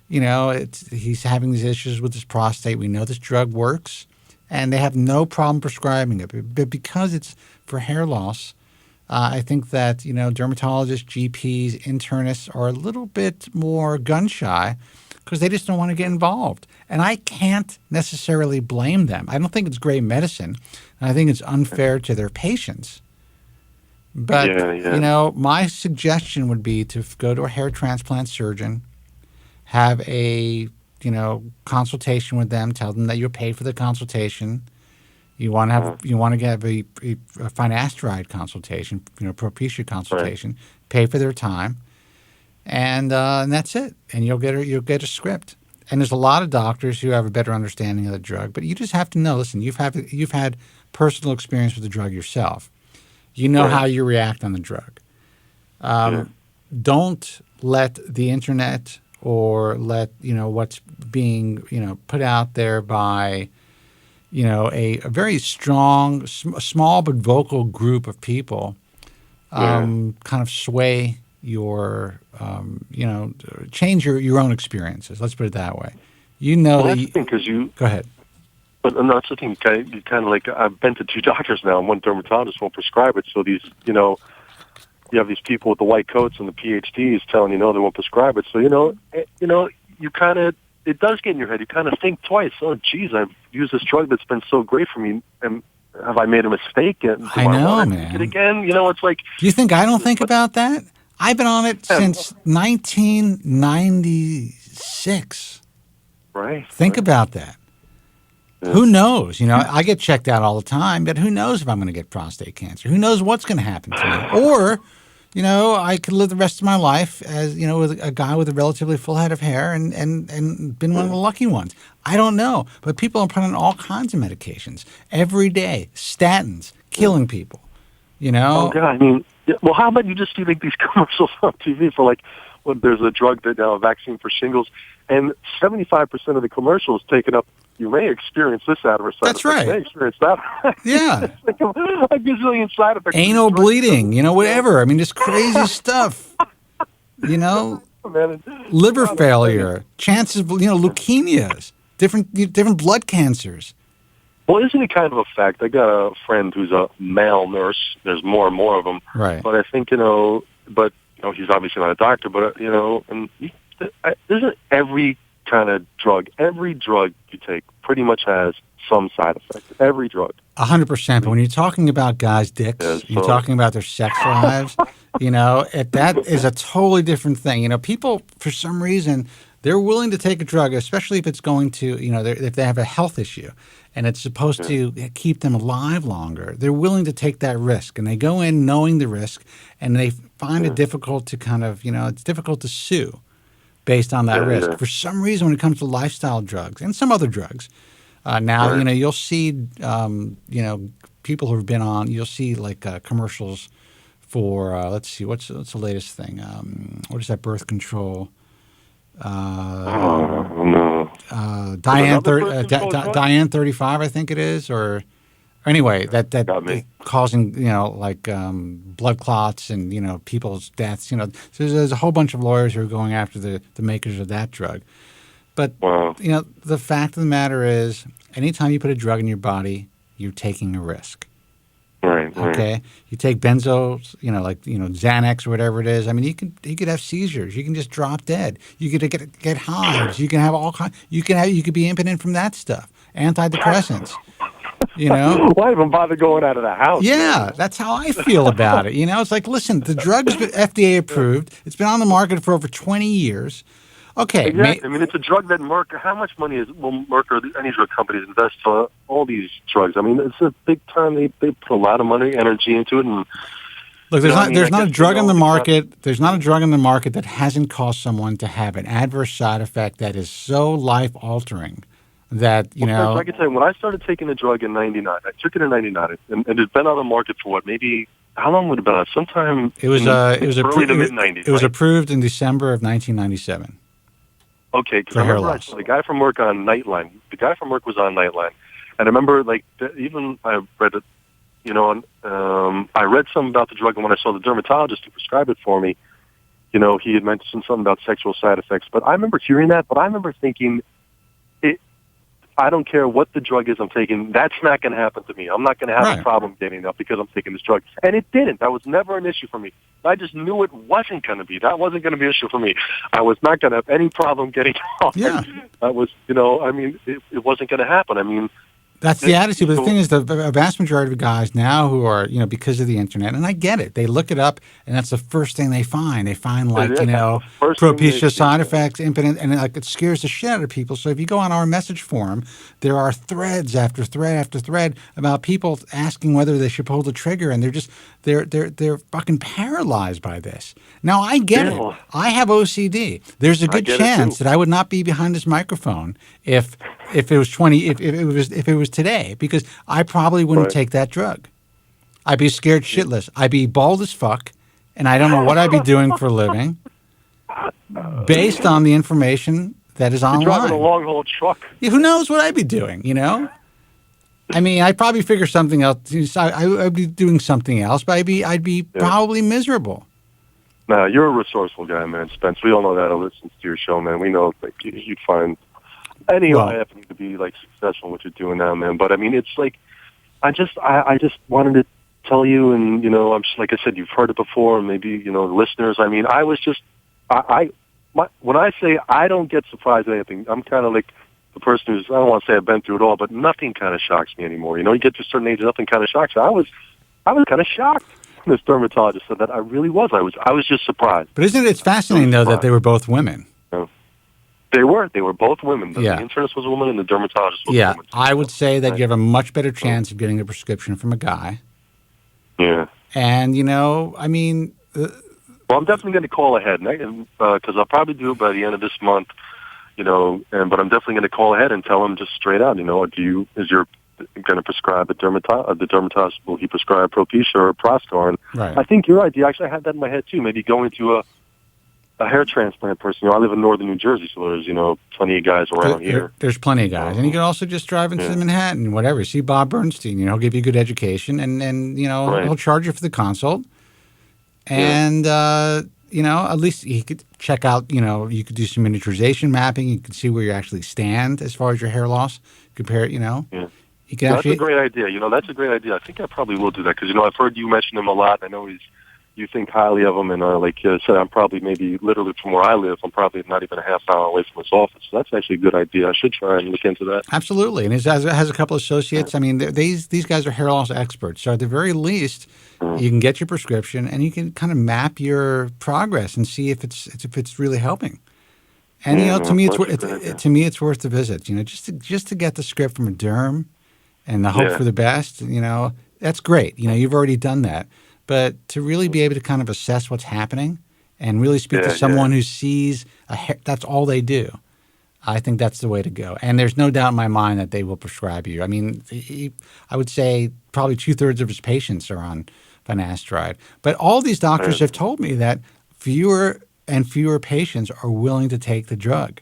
He's having these issues with his prostate. We know this drug works. and they have no problem prescribing it. But because it's for hair loss, I think that, dermatologists, GPs, internists are a little bit more gun-shy because they just don't want to get involved. And I can't necessarily blame them. I don't think it's great medicine. And I think it's unfair to their patients. But, my suggestion would be to go to a hair transplant surgeon, have a, consultation with them, tell them that you're paid for the consultation. You want to have a finasteride consultation, Propecia consultation, pay for their time, and that's it. And you'll get a script. And there's a lot of doctors who have a better understanding of the drug, but you just have to know. Listen, you've had personal experience with the drug yourself. You know how you react on the drug. Don't let the internet or let what's being put out there by a very strong, small but vocal group of people kind of sway your, change your own experiences. Let's put it that way. That's the thing, because go ahead. But that's the thing. You kind of like, I've been to 2 doctors now, and one dermatologist won't prescribe it. So these, you have these people with the white coats and the PhDs telling they won't prescribe it. So you kind of, it does get in your head. You kind of think twice. Oh, geez, I've used this drug that's been so great for me, and have I made a mistake? I know, man. It again, it's like. Do you think I don't think about that? I've been on it since 1996. Right. Think about that. Yeah. Who knows? I get checked out all the time, but who knows if I'm going to get prostate cancer? Who knows what's going to happen to me? Or, I could live the rest of my life as, with a guy with a relatively full head of hair and been one of the lucky ones. I don't know. But people are put on all kinds of medications every day. Statins, killing people, Oh, God. I mean, well, how about you just do these commercials on TV for when there's a drug that a vaccine for shingles, and 75% of the commercials taken up. You may experience this adverse side effect. That's right. You may experience that. Yeah. It's like a gazillion side effects. Anal bleeding, whatever. I mean, just crazy stuff. Liver failure, chances of, leukemias, different blood cancers. Well, isn't it kind of a fact? I got a friend who's a male nurse. There's more and more of them. Right. But I think, he's obviously not a doctor, but, and isn't every kind of drug, every drug you take pretty much has some side effect. Every drug. 100%. But when you're talking about guys' dicks, you're talking about their sex lives, that is a totally different thing. People, for some reason, they're willing to take a drug, especially if it's going to, if they have a health issue and it's supposed to keep them alive longer. They're willing to take that risk. And they go in knowing the risk, and they find it difficult to kind of, it's difficult to sue based on that risk. For some reason, when it comes to lifestyle drugs and some other drugs, now, you'll see, people who've been on, you'll see commercials for, let's see, what's the latest thing? What is that birth control? Diane 35, I think it is, or anyway, that causing blood clots and people's deaths. So there's a whole bunch of lawyers who are going after the makers of that drug. But the fact of the matter is, anytime you put a drug in your body, you're taking a risk. Right. Okay. You take benzos, Xanax or whatever it is. I mean, you could have seizures. You can just drop dead. You could get hives. You can have all kinds. You could be impotent from that stuff. Antidepressants. Why even bother going out of the house? Yeah, that's how I feel about it. It's like, listen, the drug's been FDA approved. It's been on the market for over 20 years. Okay. Exactly. I mean, it's a drug that Merck. How much money will Merck or any drug companies invest for all these drugs? I mean, it's a big time. They put a lot of money, energy into it. And look, there's not a drug on the market. There's not a drug on the market that hasn't caused someone to have an adverse side effect that is so life altering that I can tell you, when I started taking the drug in '99, I took it in '99, and it's been on the market for what, maybe. How long would it have been on? Sometime early to mid-'90s. It was approved in December of 1997. Okay, because I remember I saw the guy from Merck on Nightline. The guy from Merck was on Nightline. And I remember, even I read it, I read something about the drug, and when I saw the dermatologist who prescribed it for me, he had mentioned something about sexual side effects. But I remember hearing that, but I remember thinking, I don't care what the drug is I'm taking. That's not going to happen to me. I'm not going to have a problem getting up because I'm taking this drug. And it didn't. That was never an issue for me. I just knew it wasn't going to be. That wasn't going to be an issue for me. I was not going to have any problem getting hard. Yeah. That was, it wasn't going to happen. I mean, that's the attitude. But the thing is, the vast majority of guys now who are, because of the internet, and I get it, they look it up, and that's the first thing they find. They find, Propecia side effects, impotent, and it scares the shit out of people. So if you go on our message forum, there are threads after thread after thread about people asking whether they should pull the trigger, and they're fucking paralyzed by this. Now, I get it. I have OCD. There's a good chance that I would not be behind this microphone if it was if it was today, because I probably wouldn't take that drug. I'd be scared shitless. I'd be bald as fuck, and I don't know what I'd be doing for a living based on the information that is online. You're driving a long-haul truck. Yeah, who knows what I'd be doing, I mean, I'd probably figure something else. I'd be doing something else, but I'd be probably miserable. Nah, you're a resourceful guy, man, Spence. We all know that. I listen to your show, man. We know you'd find any avenue to be successful in what you're doing now, man. But I mean, it's I just wanted to tell you, and I'm just, like I said, you've heard it before, and maybe the listeners. I mean, I was just when I say I don't get surprised at anything, I'm kind of like the person who's, I don't want to say I've been through it all, but nothing kind of shocks me anymore. You get to a certain age, nothing kind of shocks you. I was kind of shocked. This dermatologist said that I really was. I was just surprised. But it's fascinating though that they were both women. They were both women. The internist was a woman and the dermatologist was a woman. Yeah, I would say that you have a much better chance of getting a prescription from a guy. Yeah. And, I mean... well, I'm definitely going to call ahead, because I'll probably do it by the end of this month, but I'm definitely going to call ahead and tell him just straight out, is your going to prescribe the dermatologist, will he prescribe Propecia or Proscar? And right. I think you're right. Actually, I had that in my head, too. Maybe going to a hair transplant person. I live in northern New Jersey, so there's, plenty of guys around here. There's plenty of guys. And you can also just drive into Manhattan, whatever. See Bob Bernstein, he'll give you good education, and he'll charge you for the consult. And, at least he could check out, you could do some miniaturization mapping. You could see where you actually stand as far as your hair loss. Compare it, Yeah. That's a great idea. That's a great idea. I think I probably will do that because, I've heard you mention him a lot. I know you think highly of him. And like I said, I'm probably maybe literally from where I live, I'm probably not even a half hour away from his office. So that's actually a good idea. I should try and look into that. Absolutely. And he has a couple of associates. I mean, these guys are hair loss experts. So at the very least, you can get your prescription and you can kind of map your progress and see if it's really helping. And, to me, it's worth the visit, just to get the script from a derm and the hope for the best, that's great. You've already done that. But to really be able to kind of assess what's happening and really speak to someone who sees that's all they do, I think that's the way to go. And there's no doubt in my mind that they will prescribe you. I mean, I would say probably 2/3 of his patients are on finasteride. But all these doctors have told me that fewer and fewer patients are willing to take the drug.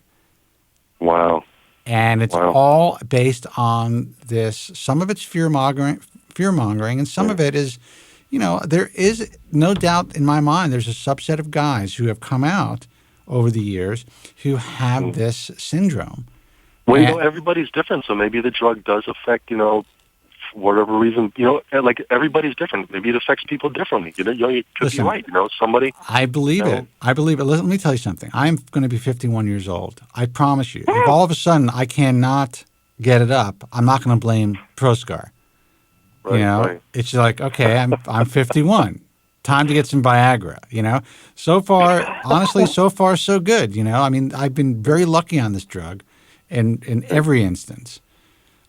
Wow. And it's all based on this. Some of it's fear-mongering, and some of it is... there is no doubt in my mind there's a subset of guys who have come out over the years who have this syndrome. Well, everybody's different, so maybe the drug does affect, for whatever reason, like everybody's different. Maybe it affects people differently. You could be right, somebody. I believe it. I believe it. Let me tell you something. I'm going to be 51 years old. I promise you. If all of a sudden I cannot get it up, I'm not going to blame Proscar. Right. It's like, okay, I'm 51. Time to get some Viagra, So far, honestly, so far, so good, I mean, I've been very lucky on this drug in every instance.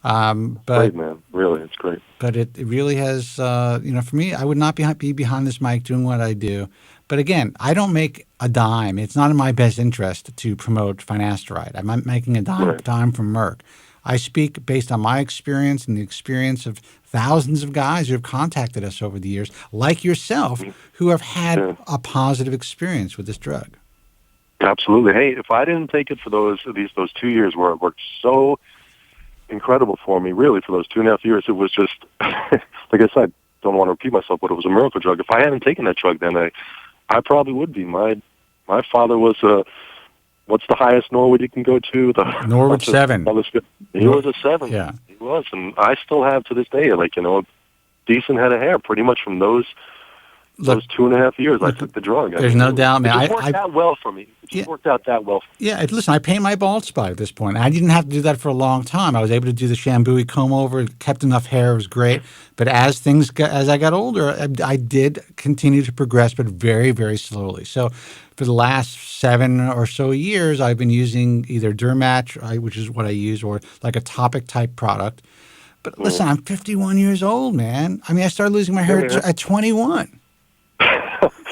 But, great, man. Really, it's great. But it really has, for me, I would not be behind this mic doing what I do. But again, I don't make a dime. It's not in my best interest to promote finasteride. I'm not making a dime from Merck. I speak based on my experience and the experience of thousands of guys who have contacted us over the years, like yourself, who have had a positive experience with this drug. Absolutely. Hey, if I didn't take it for those 2 years where it worked so incredible for me, really, for those 2.5 years, it was just, like I said, don't want to repeat myself, but it was a miracle drug. If I hadn't taken that drug, then I probably would be. My father was what's the highest Norwood you can go to? The Norwood 7. He was a 7. Yeah. He was, and I still have to this day, like, decent head of hair pretty much from those 2.5 years I took the drug. There's no doubt, man. It worked out well for me. It worked out that well for me. Yeah, listen, I paint my bald spot at this point. I didn't have to do that for a long time. I was able to do the Shambui comb over. It kept enough hair. It was great. But as I got older, I did continue to progress, but very, very slowly. So for the last 7 or so years, I've been using either Dermatch, which is what I use, or like a topic type product. But listen, I'm 51 years old, man. I mean, I started losing my hair at 21.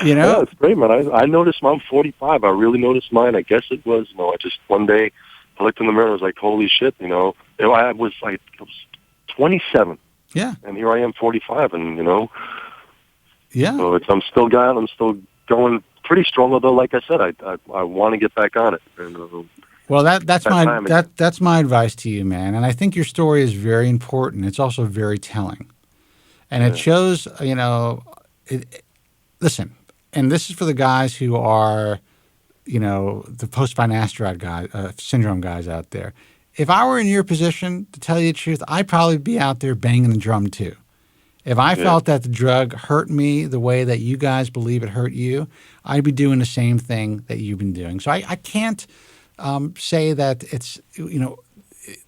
Yeah, it's great, man. I noticed I'm 45. I really noticed mine. I guess it was, I just one day I looked in the mirror and was like, holy shit, I was 27. Yeah. And here I am 45, and, Yeah. So I'm still going pretty strong, although, like I said, I want to get back on it. And, well, that's my advice to you, man. And I think your story is very important. It's also very telling. And it shows, listen, and this is for the guys who are, the post-finasteride syndrome guys out there. If I were in your position, to tell you the truth, I'd probably be out there banging the drum too. If I felt that the drug hurt me the way that you guys believe it hurt you, I'd be doing the same thing that you've been doing. So I can't say that it's,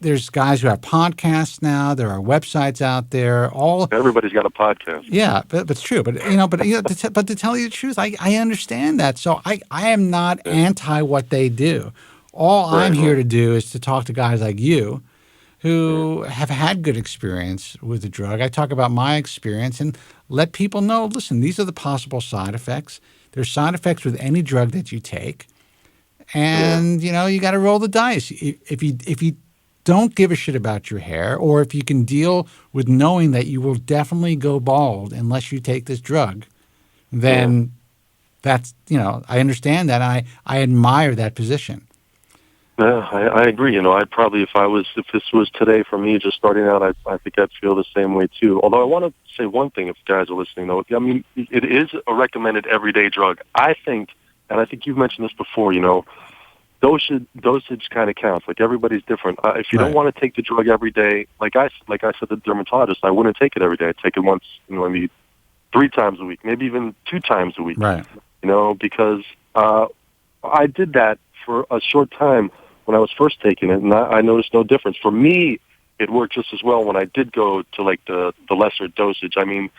there's guys who have podcasts now. There are websites out there. Everybody's got a podcast. Yeah, but it's true. But to tell you the truth, I understand that. So I am not anti what they do. All I'm here to do is to talk to guys like you who have had good experience with the drug. I talk about my experience and let people know, listen, these are the possible side effects. There's side effects with any drug that you take. And, you got to roll the dice. If you don't give a shit about your hair, or if you can deal with knowing that you will definitely go bald unless you take this drug, then that's, I understand that. I admire that position. Yeah, I agree. I'd probably, if this was today for me just starting out, I think I'd feel the same way too. Although I want to say one thing, if guys are listening though, I mean, it is a recommended everyday drug. I think, and I think you've mentioned this before, dosage kind of counts. Like, everybody's different. If you don't want to take the drug every day, like I said to the dermatologist, I wouldn't take it every day. I'd take it once, maybe 3 times a week, maybe even 2 times a week. Right. Because I did that for a short time when I was first taking it, and I noticed no difference. For me, it worked just as well when I did go to like the lesser dosage. I mean,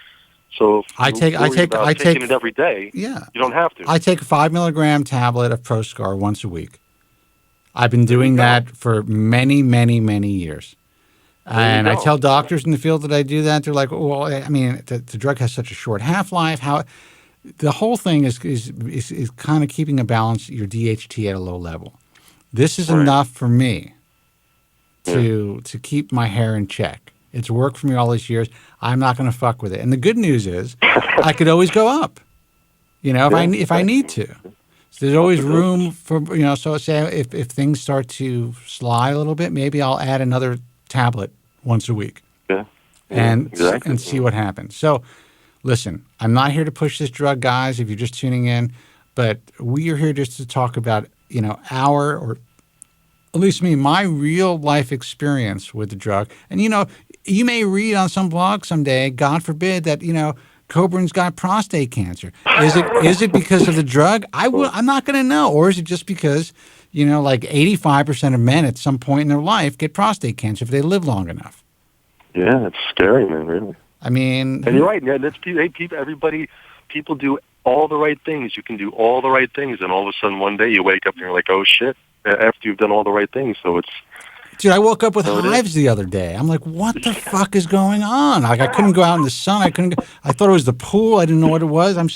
so I take it every day. Yeah, you don't have to. I take a 5 milligram tablet of ProScar once a week. I've been doing that for many, many, many years. And I tell doctors in the field that I do that. They're like, well, I mean, the drug has such a short half-life. How the whole thing is kind of keeping a balance, your DHT at a low level. This is enough for me to keep my hair in check. It's worked for me all these years. I'm not going to fuck with it. And the good news is I could always go up, if I need to. So there's always room for, so say if things start to slide a little bit, maybe I'll add another tablet once a week. Yeah. And see what happens. So listen, I'm not here to push this drug, guys, if you're just tuning in, but we are here just to talk about, or at least me, my real life experience with the drug. And, you may read on some blog someday, God forbid, that, Kobren's got prostate cancer. Is it because of the drug? I'm not going to know. Or is it just because, like 85% of men at some point in their life get prostate cancer if they live long enough? Yeah, it's scary, man, really. I mean... And you're right, man. People do all the right things. You can do all the right things, and all of a sudden one day you wake up and you're like, oh, shit, after you've done all the right things. So it's... Dude, I woke up with hives the other day. I'm like, what the fuck is going on? Like, I couldn't go out in the sun. I thought it was the pool. I didn't know what it was. I'm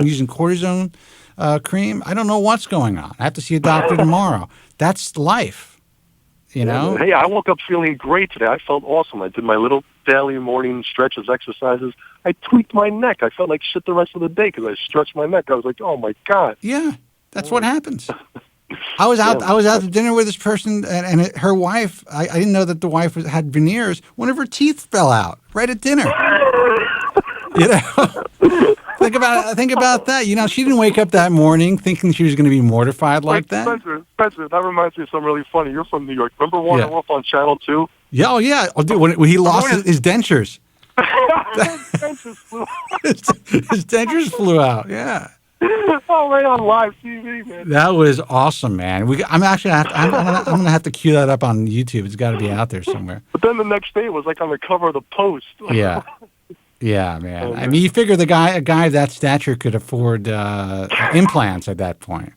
using cortisone cream. I don't know what's going on. I have to see a doctor tomorrow. That's life, Hey, I woke up feeling great today. I felt awesome. I did my little daily morning stretches, exercises. I tweaked my neck. I felt like shit the rest of the day because I stretched my neck. I was like, oh, my God. Yeah, that's what happens. I was out to dinner with this person and her wife. I didn't know that the wife had veneers. One of her teeth fell out right at dinner. Think about that. You know, she didn't wake up that morning thinking she was going to be mortified like that. Spencer, that reminds me of something really funny. You're from New York. Remember Warner Wolf on Channel 2? Yeah, oh yeah. Oh, dude, when he lost his dentures. His dentures flew out. Yeah. Oh, right on live TV, man. That was awesome, man. I'm gonna have to cue that up on YouTube. It's got to be out there somewhere. But then the next day it was like on the cover of the Post. Yeah. Yeah, man. I mean, you figure a guy of that stature could afford implants at that point.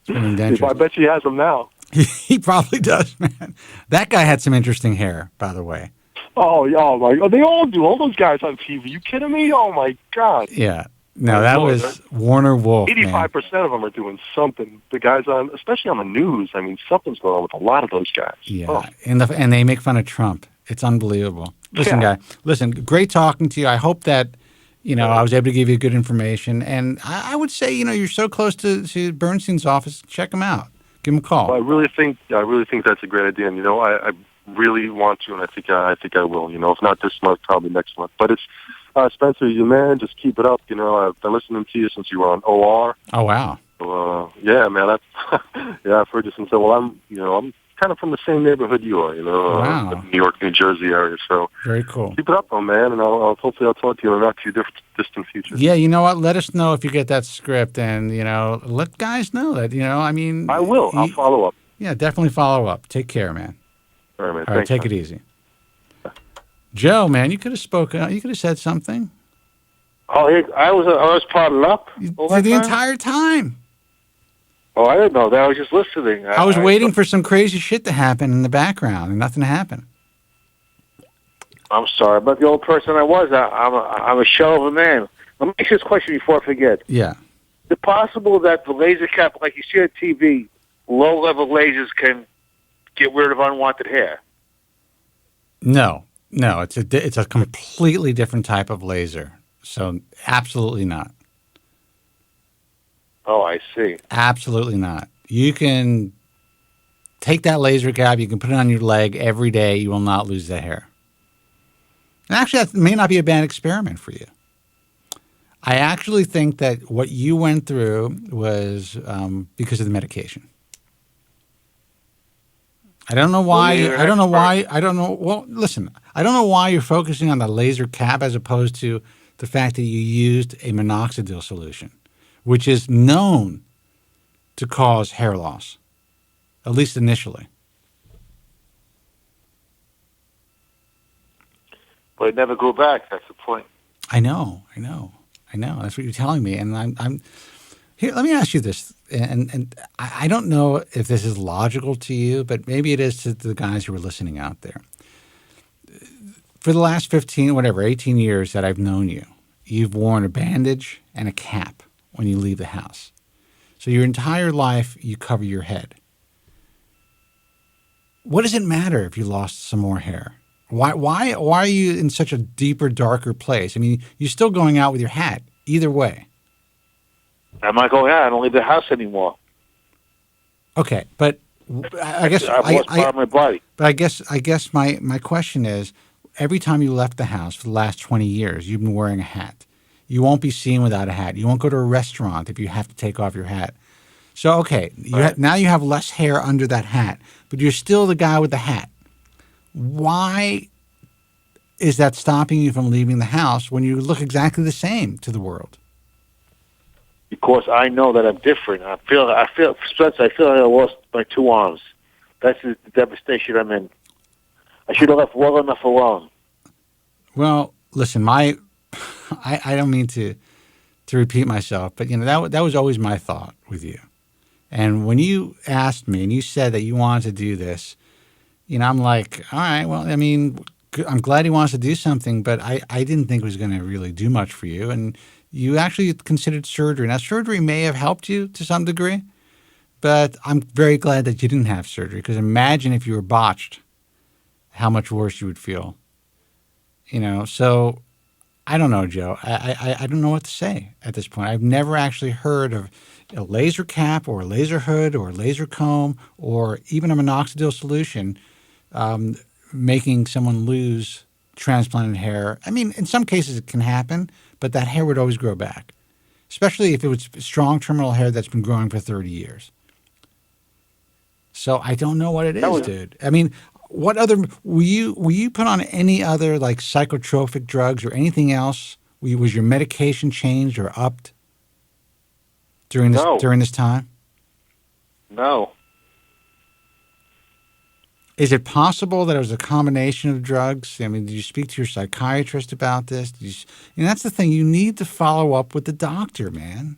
I bet he has them now. He probably does, man. That guy had some interesting hair, by the way. Oh, my God. They all do. All those guys on TV. You kidding me? Oh, my God. Yeah. No, that was Warner Wolf. 85% of them are doing something. The guys especially on the news. I mean, something's going on with a lot of those guys. Yeah, and they make fun of Trump. It's unbelievable. Listen, guy. Listen, great talking to you. I hope that I was able to give you good information. And I would say you're so close to Bernstein's office. Check him out. Give him a call. Well, I really think that's a great idea. And I really want to, and I think I will. If not this month, probably next month. But it's. Spencer, you man, just keep it up. I've been listening to you since you were on OR. Oh wow. So, yeah, man. That's I've heard you since. Well, I'm kind of from the same neighborhood you are. Wow. New York, New Jersey area. So very cool. Keep it up, man, and hopefully I'll talk to you in a not too distant future. Yeah, you know what? Let us know if you get that script, and let guys know that. I mean, I will. I'll follow up. Yeah, definitely follow up. Take care, man. All right, man. All right, take it easy. Joe, man, you could have spoken. You could have said something. Oh, I was parted up for the entire time. Oh, I didn't know that. I was just listening. I was waiting for some crazy shit to happen in the background, and nothing happened. I'm sorry, but the old person I was, I'm a shell of a man. Let me ask you this question before I forget. Yeah. Is it possible that the laser cap, like you see on TV, low-level lasers can get rid of unwanted hair? No, it's a completely different type of laser. So absolutely not. Oh, I see. Absolutely not. You can take that laser cap, you can put it on your leg every day, you will not lose the hair. And actually, that may not be a bad experiment for you. I actually think that what you went through was because of the medication. I don't know why. Well, listen, I don't know why you're focusing on the laser cap as opposed to the fact that you used a minoxidil solution, which is known to cause hair loss, at least initially. But it never grew back. That's the point. I know. That's what you're telling me. And I'm here. Let me ask you this. And I don't know if this is logical to you, but maybe it is to the guys who are listening out there. For the last 18 years that I've known you, you've worn a bandage and a cap when you leave the house. So your entire life, you cover your head. What does it matter if you lost some more hair? Why are you in such a deeper, darker place? I mean, you're still going out with your hat either way. I'm not going out. I don't leave the house anymore. Okay, but I guess I've lost part of my body. But I guess my question is, every time you left the house for the last 20 years, you've been wearing a hat. You won't be seen without a hat. You won't go to a restaurant if you have to take off your hat. So, okay, now you have less hair under that hat, but you're still the guy with the hat. Why is that stopping you from leaving the house when you look exactly the same to the world? Because I know that I'm different. I feel, Spencer, I feel like I lost my two arms. That's the devastation I'm in. I should have left well enough alone. Well, listen, I don't mean to repeat myself, but that was always my thought with you. And when you asked me and you said that you wanted to do this, I'm like, all right, well, I mean, I'm glad he wants to do something, but I didn't think it was going to really do much for you. And you actually considered surgery. Now, surgery may have helped you to some degree, but I'm very glad that you didn't have surgery, because imagine if you were botched, how much worse you would feel. So I don't know, Joe. I don't know what to say at this point. I've never actually heard of a laser cap or a laser hood or a laser comb or even a minoxidil solution making someone lose transplanted hair. I mean, in some cases it can happen, but that hair would always grow back. especially if it was strong terminal hair that's been growing for 30 years. So I don't know what it is, dude. I mean, what other were you put on any other like psychotropic drugs or anything else? Was your medication changed or upped during this time? No. Is it possible that it was a combination of drugs? I mean, did you speak to your psychiatrist about this? And that's the thing. You need to follow up with the doctor, man.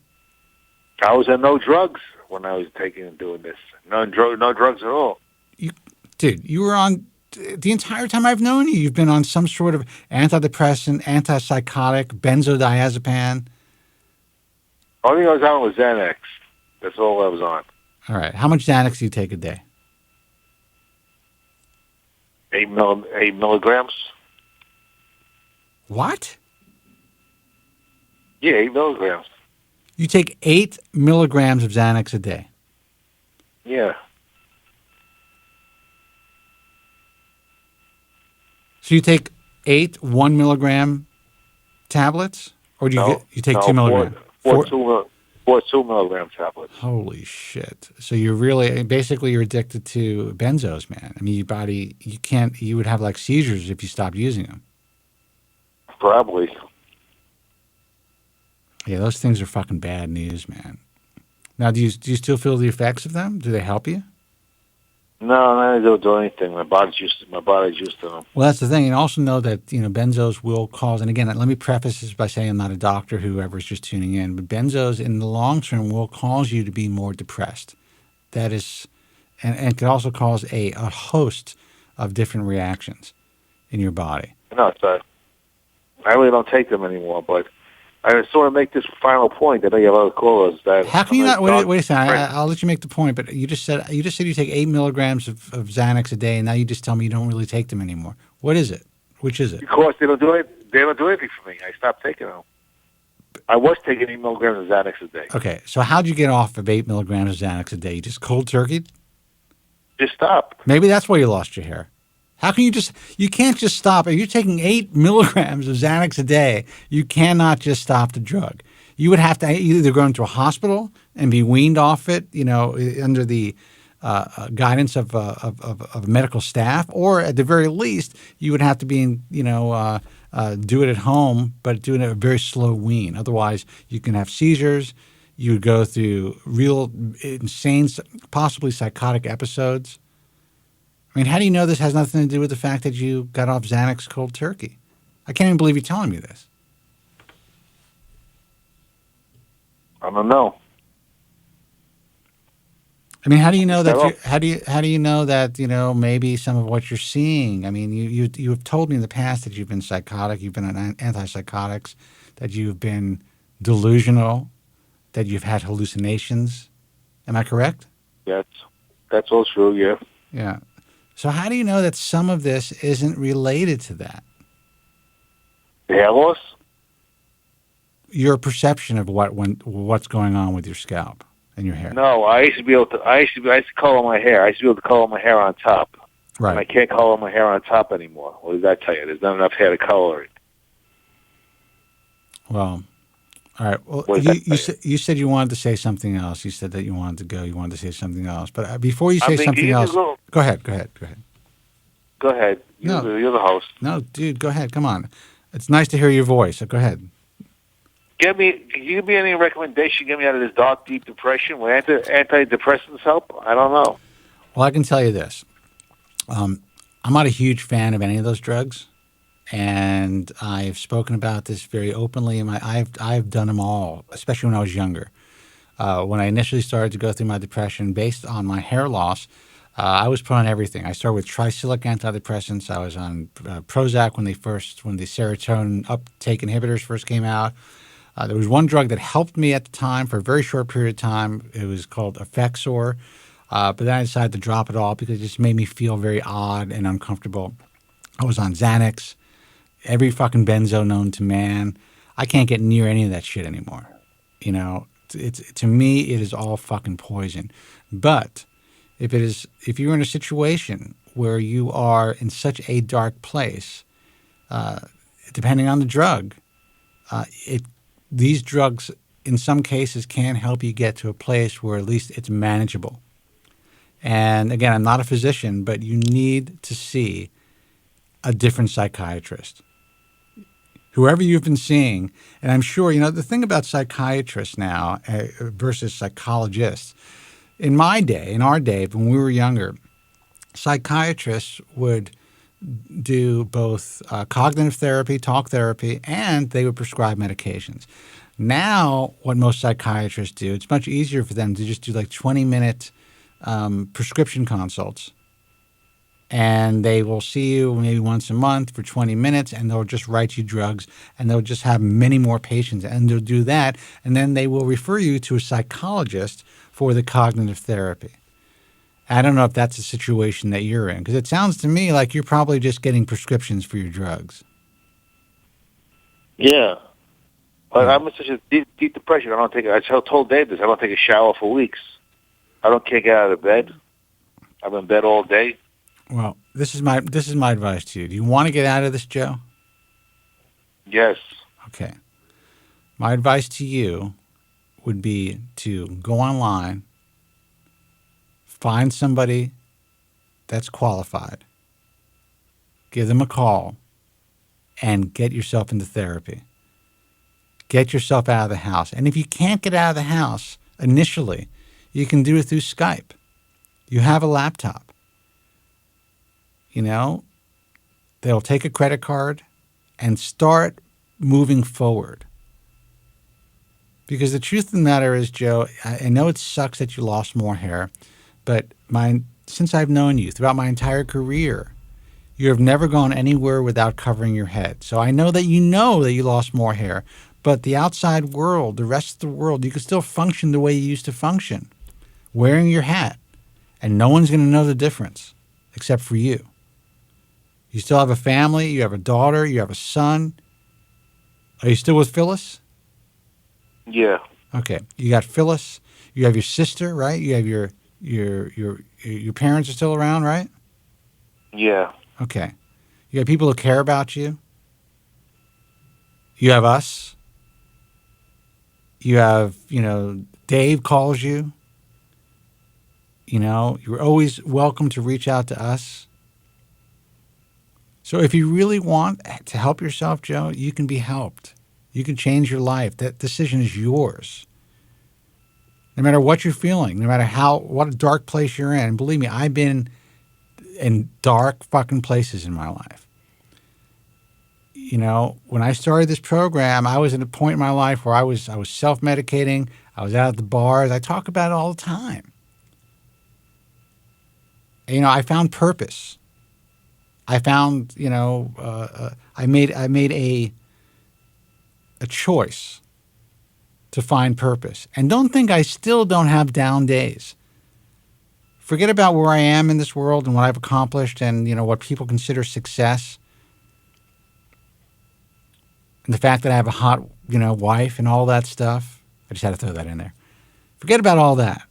I was on no drugs when I was taking and doing this. No drugs at all. Dude, you were on the entire time I've known you. You've been on some sort of antidepressant, antipsychotic, benzodiazepam. Only thing I was on was Xanax. That's all I was on. All right. How much Xanax do you take a day? 8 milligrams. What? Yeah, 8 milligrams. You take 8 milligrams of Xanax a day. Yeah. So you take 8 1 milligram tablets, or do you take 2 milligrams? Four 2 milligram tablets. Holy shit! So you're really basically you're addicted to benzos, man. I mean, your body you would have like seizures if you stopped using them. Probably. Yeah, those things are fucking bad news, man. Now, do you still feel the effects of them? Do they help you? No, they don't do anything. My body's used to them. Well, that's the thing. And also know that, benzos will cause, and again, let me preface this by saying I'm not a doctor, whoever's just tuning in, but benzos in the long term will cause you to be more depressed. That is, and could also cause a host of different reactions in your body. No, I really don't take them anymore, but I just want to make this final point that I have other callers that. How can you not? Wait a second. I'll let you make the point. But you just said you take 8 milligrams of Xanax a day, and now you just tell me you don't really take them anymore. What is it? Which is it? Because they don't do it. They don't do anything for me. I stopped taking them. I was taking 8 milligrams of Xanax a day. Okay, so how'd you get off of 8 milligrams of Xanax a day? You just cold turkeyed? Just stopped. Maybe that's why you lost your hair. How can you can't just stop. If you're taking 8 milligrams of Xanax a day, you cannot just stop the drug. You would have to either go into a hospital and be weaned off it, under the guidance of medical staff, or at the very least, you would have to be, do it at home, but do it a very slow wean. Otherwise, you can have seizures. You would go through real insane, possibly psychotic episodes. I mean, how do you know this has nothing to do with the fact that you got off Xanax cold turkey? I can't even believe you're telling me this. I don't know. I mean, how do you know that? How do you know that? Maybe some of what you're seeing. I mean, you have told me in the past that you've been psychotic, you've been on antipsychotics, that you've been delusional, that you've had hallucinations. Am I correct? That's all true. Yeah. Yeah. So how do you know that some of this isn't related to that? The hair loss? Your perception of what's going on with your scalp and your hair. No, I used to color my hair. I used to be able to color my hair on top. Right. And I can't color my hair on top anymore. What does that tell you? There's not enough hair to color it. Well, all right. Well, you said you wanted to say something else. You said that you wanted to go. You wanted to say something else. But before you say something else, go ahead. Go ahead. You're the host. No, dude, go ahead. Come on. It's nice to hear your voice. So go ahead. Can you give me any recommendation? Get me out of this dark, deep depression. Will antidepressants help? I don't know. Well, I can tell you this. I'm not a huge fan of any of those drugs. And I've spoken about this very openly. I've done them all, especially when I was younger. When I initially started to go through my depression based on my hair loss, I was put on everything. I started with tricyclic antidepressants. I was on Prozac when the serotonin uptake inhibitors first came out. There was one drug that helped me at the time for a very short period of time. It was called Effexor. But then I decided to drop it all because it just made me feel very odd and uncomfortable. I was on Xanax. Every fucking benzo known to man. I can't get near any of that shit anymore. To me, it is all fucking poison. But if you're in a situation where you are in such a dark place, depending on the drug, these drugs in some cases, can help you get to a place where at least it's manageable. And again, I'm not a physician, but you need to see a different psychiatrist. Whoever you've been seeing, and I'm sure, the thing about psychiatrists now versus psychologists, in our day, when we were younger, psychiatrists would do both cognitive therapy, talk therapy, and they would prescribe medications. Now, what most psychiatrists do, it's much easier for them to just do like 20-minute prescription consults. And they will see you maybe once a month for 20 minutes, and they'll just write you drugs, and they'll just have many more patients, and they'll do that. And then they will refer you to a psychologist for the cognitive therapy. I don't know if that's a situation that you're in, because it sounds to me like you're probably just getting prescriptions for your drugs. Yeah. But I'm in such a deep depression. I told Dave this. I don't take a shower for weeks. I can't get out of bed. I'm in bed all day. Well, this is my advice to you. Do you want to get out of this, Joe? Yes. Okay. My advice to you would be to go online, find somebody that's qualified, give them a call, and get yourself into therapy. Get yourself out of the house. And if you can't get out of the house initially, you can do it through Skype. You have a laptop. They'll take a credit card and start moving forward. Because the truth of the matter is, Joe, I know it sucks that you lost more hair, but since I've known you throughout my entire career, you have never gone anywhere without covering your head. So I know that you lost more hair, but the outside world, the rest of the world, you can still function the way you used to function, wearing your hat, and no one's going to know the difference except for you. You still have a family, you have a daughter, you have a son. Are you still with Phyllis? Yeah. Okay. You got Phyllis, you have your sister, right? You have your parents are still around, right? Yeah. Okay. You have people who care about you. You have us. You have, Dave calls you. You're always welcome to reach out to us. So if you really want to help yourself, Joe, you can be helped. You can change your life. That decision is yours. No matter what you're feeling, no matter what a dark place you're in. And believe me, I've been in dark fucking places in my life. When I started this program, I was at a point in my life where I was self-medicating. I was out at the bars. I talk about it all the time. I found purpose. I found, I made a choice to find purpose. And don't think I still don't have down days. Forget about where I am in this world and what I've accomplished and, what people consider success. And the fact that I have a hot, wife and all that stuff. I just had to throw that in there. Forget about all that.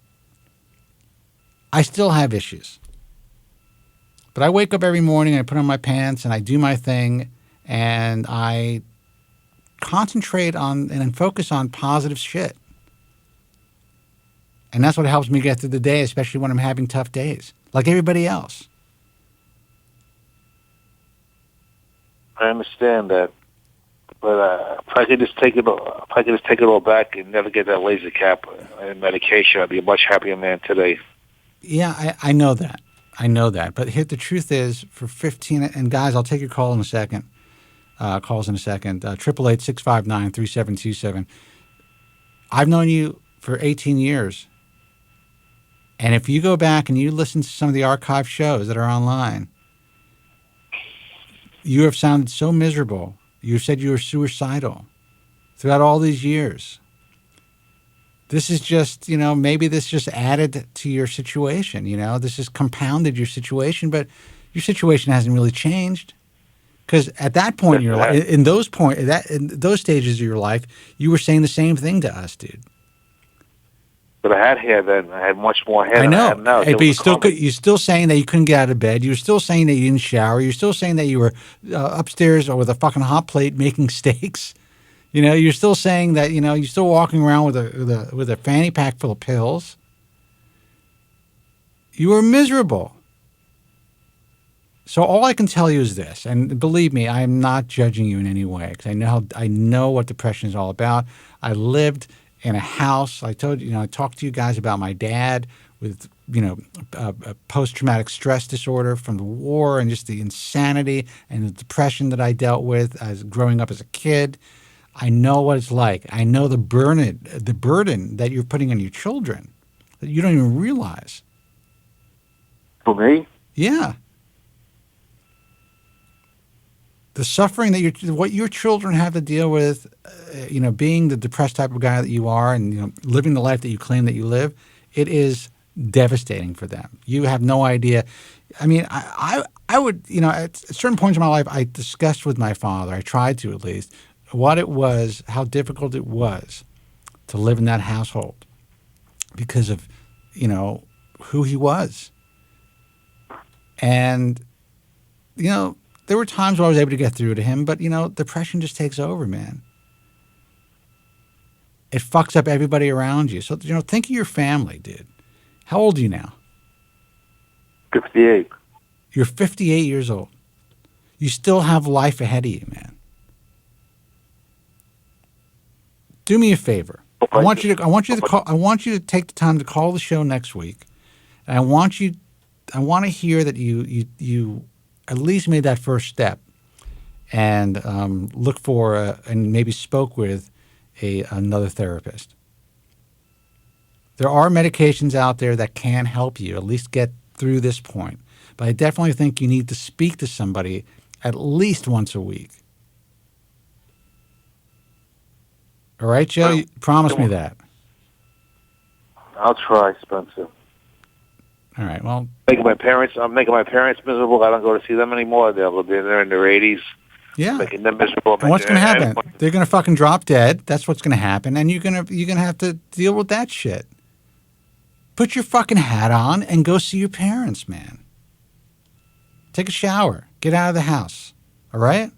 I still have issues. But I wake up every morning, I put on my pants, and I do my thing, and I concentrate on and focus on positive shit. And that's what helps me get through the day, especially when I'm having tough days, like everybody else. I understand that, but if I could just take it all back and never get that laser cap and medication, I'd be a much happier man today. Yeah, I know that. I know that. But the truth is, for 15, and guys, I'll take your call in a second. Calls in a second. 888-659-3727. I've known you for 18 years. And if you go back and you listen to some of the archive shows that are online, you have sounded so miserable. You said you were suicidal throughout all these years. This is just, maybe this just added to your situation, This has compounded your situation, but your situation hasn't really changed. Because at that point in your life, in those stages of your life, you were saying the same thing to us, dude. But I had hair then. I had much more hair than I have now. But you're still saying that you couldn't get out of bed. You were still saying that you didn't shower. You're still saying that you were upstairs or with a fucking hot plate making steaks. You know, you're still saying that, you know, you're still walking around with a fanny pack full of pills. You were miserable. So all I can tell you is this, and believe me, I am not judging you in any way, because I know what depression is all about. I lived in a house. I told you, I talked to you guys about my dad with, a post-traumatic stress disorder from the war and just the insanity and the depression that I dealt with as growing up as a kid. I know what it's like. I know the burden that you're putting on your children that you don't even realize. For me? Yeah. The suffering that what your children have to deal with, being the depressed type of guy that you are, and living the life that you claim that you live, it is devastating for them. You have no idea. I mean, I would, at certain points in my life, I discussed with my father. I tried to, at least, what it was, how difficult it was to live in that household because of, who he was, and there were times where I was able to get through to him, but, depression just takes over, man. It fucks up everybody around you. So, think of your family, dude. How old are you now? 58. You're 58 years old. You still have life ahead of you, man. Do me a favor. I want you to take the time to call the show next week. And I want to hear that you at least made that first step and look for and maybe spoke with another therapist. There are medications out there that can help you at least get through this point. But I definitely think you need to speak to somebody at least once a week. All right, Joe? You promise me that. I'll try, Spencer. All right, well... I'm making my parents miserable. I don't go to see them anymore. They're in their 80s. Yeah. Making them miserable. And what's going to happen? They're going to fucking drop dead. That's what's going to happen. And you're gonna have to deal with that shit. Put your fucking hat on and go see your parents, man. Take a shower. Get out of the house. All right?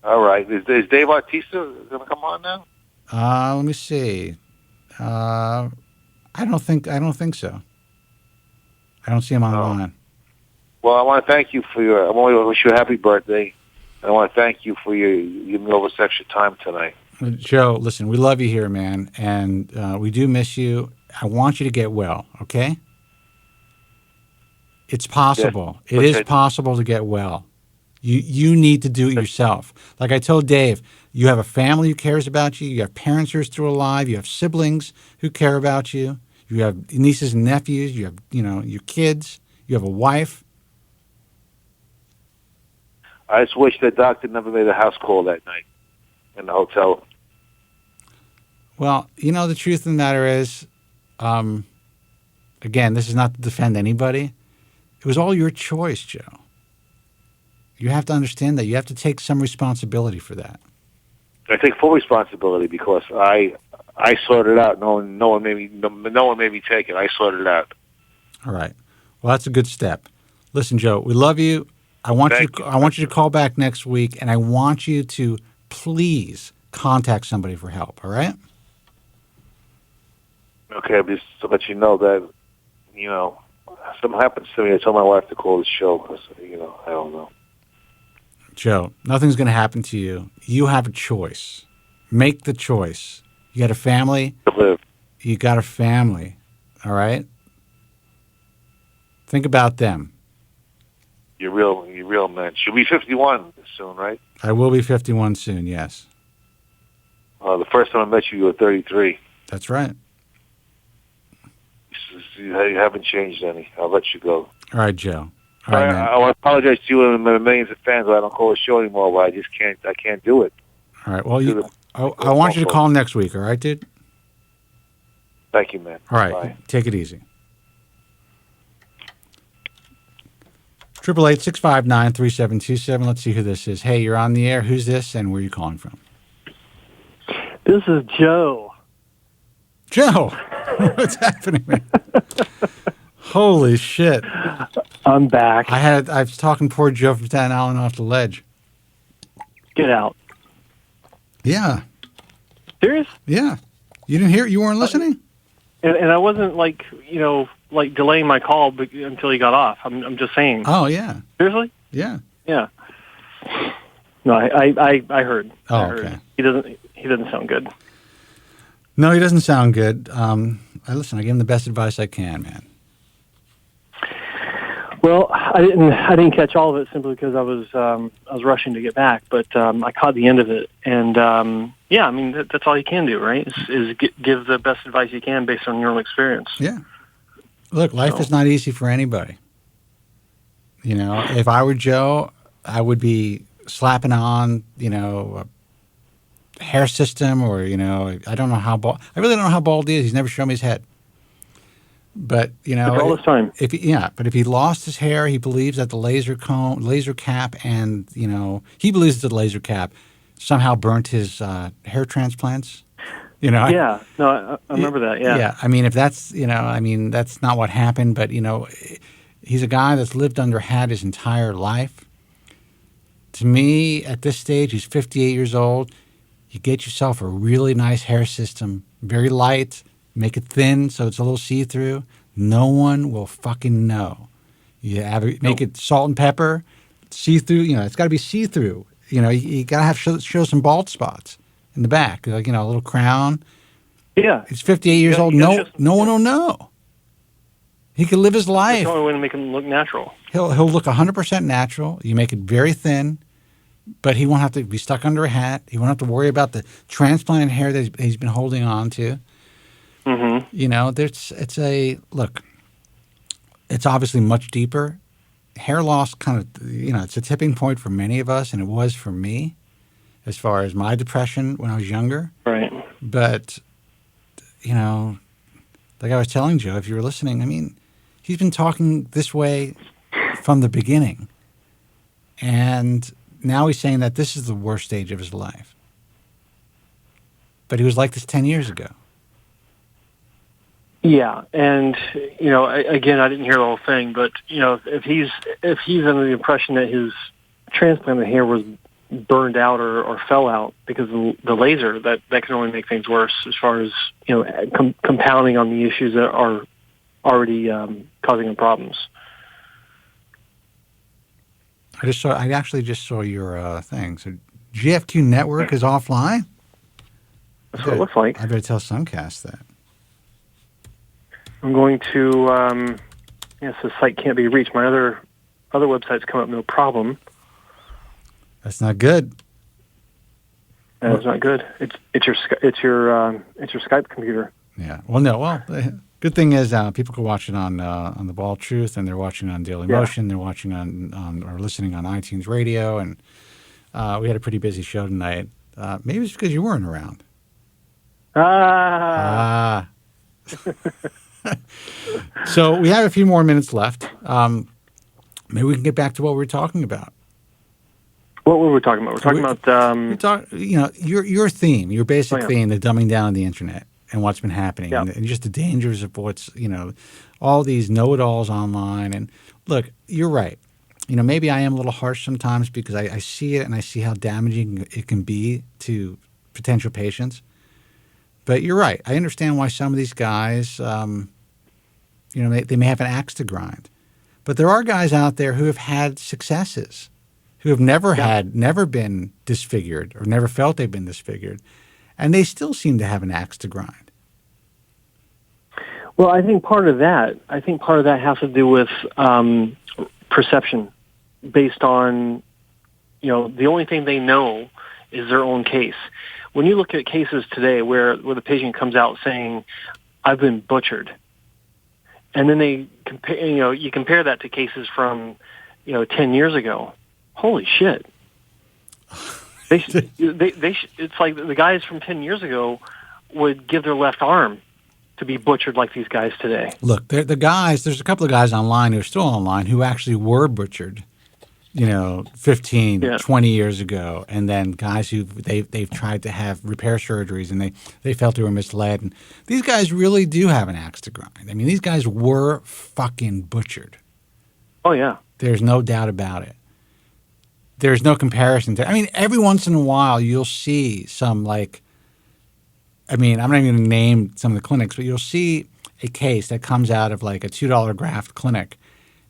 All right. Is Dave Bautista going to come on now? Let me see. I don't think so. I don't see him online. Well, I want to thank you I want to wish you a happy birthday. I want to thank you for giving me over this extra time tonight. Joe, listen, we love you here, man, and we do miss you. I want you to get well, okay? It's possible. Yeah, it is possible to get well. You need to do it yourself. Like I told Dave, you have a family who cares about you. You have parents who are still alive. You have siblings who care about you. You have nieces and nephews. You have, your kids. You have a wife. I just wish the doctor never made a house call that night in the hotel. Well, the truth of the matter is, again, this is not to defend anybody. It was all your choice, Joe. You have to understand that. You have to take some responsibility for that. I take full responsibility because I sorted it out. No one made me take it. I sorted it out. All right. Well, that's a good step. Listen, Joe, we love you. I want you to call back next week, and I want you to please contact somebody for help. All right? Okay, just to let you know that, something happens to me. I told my wife to call the show because, I don't know. Joe, nothing's going to happen to you. You have a choice. Make the choice. You got a family? Live. You got a family. All right? Think about them. You're real, man. She'll be 51 soon, right? I will be 51 soon, yes. The first time I met you were 33. That's right. You haven't changed any. I'll let you go. All right, Joe. All right, man. I want to apologize to you and the millions of fans that I don't call the show anymore, but I just can't. I can't do it. All right. Well, I want you to call him next week. All right, dude. Thank you, man. All right. Bye. Take it easy. 888-659-3727. Let's see who this is. Hey, you're on the air. Who's this, and where are you calling from? This is Joe. Joe, what's happening, man? Holy shit! I'm back. I was talking to poor Joe from Staten Island off the ledge. Get out. Yeah. Serious? Yeah. You didn't hear it? You weren't listening? And I wasn't like delaying my call until he got off. I'm just saying. Oh yeah. Seriously? Yeah. Yeah. No, I heard. Oh, I heard. okay. He doesn't sound good. No, he doesn't sound good. Listen, I give him the best advice I can, man. Well, I didn't catch all of it simply because I was rushing to get back, but I caught the end of it, and yeah, I mean that's all you can do, right? Is give the best advice you can based on your own experience. Yeah. Look, life is not easy for anybody. You know, if I were Joe, I would be slapping on, a hair system, or I don't know how bald. I really don't know how bald he is. He's never shown me his head. But all this time. If he lost his hair, he believes that the laser cap, and he believes that the laser cap somehow burnt his hair transplants. Yeah, no, I remember that. Yeah, yeah. I mean, if that's that's not what happened. But he's a guy that's had his entire life. To me, at this stage, he's 58 years old. You get yourself a really nice hair system, very light. Make it thin so it's a little see-through. No one will fucking know. Make it salt and pepper, see-through. It's got to be see-through. You got to have show some bald spots in the back, like a little crown. Yeah, he's 58 years old. No one will know. He can live his life. That's the only way to make him look natural. He'll look 100% natural. You make it very thin, but he won't have to be stuck under a hat. He won't have to worry about the transplanted hair that he's been holding on to. Mm-hmm. It's obviously much deeper. Hair loss it's a tipping point for many of us, and it was for me as far as my depression when I was younger. Right. But, like I was telling Joe, if you were listening, I mean, he's been talking this way from the beginning. And now he's saying that this is the worst stage of his life. But he was like this 10 years ago. Yeah, and again, I didn't hear the whole thing, but if he's under the impression that his transplanted hair was burned out or fell out because of the laser, that can only make things worse as far as compounding on the issues that are already causing him problems. I actually just saw your thing. So GFQ network is offline. That's what it looks like. I better tell Suncast that. I'm going to, yes, the site can't be reached. My other websites come up no problem. That's not good. That's not good. It's your Skype computer. Yeah. Well, no. Well, good thing is people can watch it on the Bald Truth, and they're watching on Daily Motion. They're watching on or listening on iTunes Radio, and we had a pretty busy show tonight. Maybe it's because you weren't around. So we have a few more minutes left. Maybe we can get back to what we were talking about. What were we talking about? We're talking about your theme, your basic theme, the dumbing down of the internet and what's been happening, and just the dangers of what's all these know-it-alls online. And look, you're right. Maybe I am a little harsh sometimes because I see it and I see how damaging it can be to potential patients. But you're right. I understand why some of these guys, they may have an axe to grind. But there are guys out there who have had successes, who have never been disfigured or never felt they've been disfigured, and they still seem to have an axe to grind. Well, I think part of that has to do with perception, based on, the only thing they know is their own case. When you look at cases today where the patient comes out saying, "I've been butchered," and then they compare, you compare that to cases from, 10 years ago. Holy shit! It's like the guys from 10 years ago would give their left arm to be butchered like these guys today. Look, the guys. There's a couple of guys online who are still online who actually were butchered. 15, 20 years ago, and then guys who they've tried to have repair surgeries and they felt they were misled. And these guys really do have an axe to grind. I mean, these guys were fucking butchered. Oh, yeah. There's no doubt about it. there's no comparison to. I mean, every once in a while you'll see some like. I mean, I'm not even going to name some of the clinics, but you'll see a case that comes out of like a $2 graft clinic,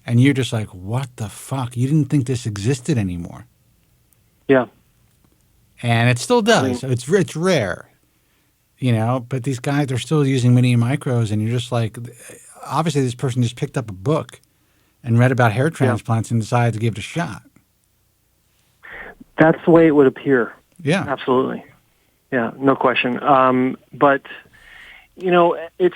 and you're just like, "What the fuck? You didn't think this existed anymore?" Yeah. And it still does. It's rare, you know. But these guys, they're still using mini and micros, and you're just like, obviously, this person just picked up a book and read about hair transplants and decided to give it a shot. That's the way it would appear. Yeah, absolutely. Yeah, no question. But you know, I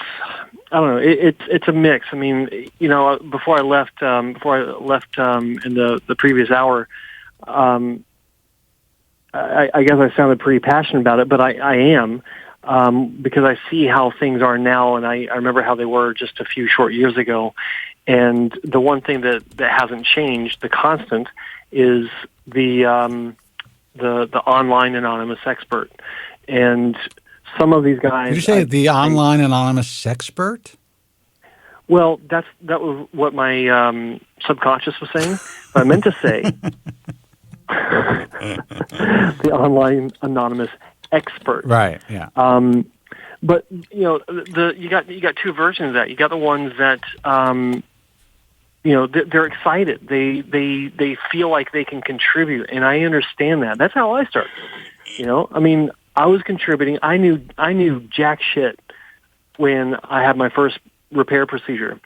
don't know. It's a mix. I mean, you know, before I left in the previous hour, I guess I sounded pretty passionate about it, but I am because I see how things are now, and I remember how they were just a few short years ago. And the one thing that hasn't changed, the constant, is the online anonymous expert. And some of these guys. Did you say the online anonymous sexpert? Well, that was what my subconscious was saying. But I meant to say the online anonymous expert. Right. Yeah. But you know, you got two versions of that. You got the ones that you know, they're excited. They feel like they can contribute, and I understand that. That's how I started. You know, I mean, I was contributing. I knew jack shit when I had my first repair procedure,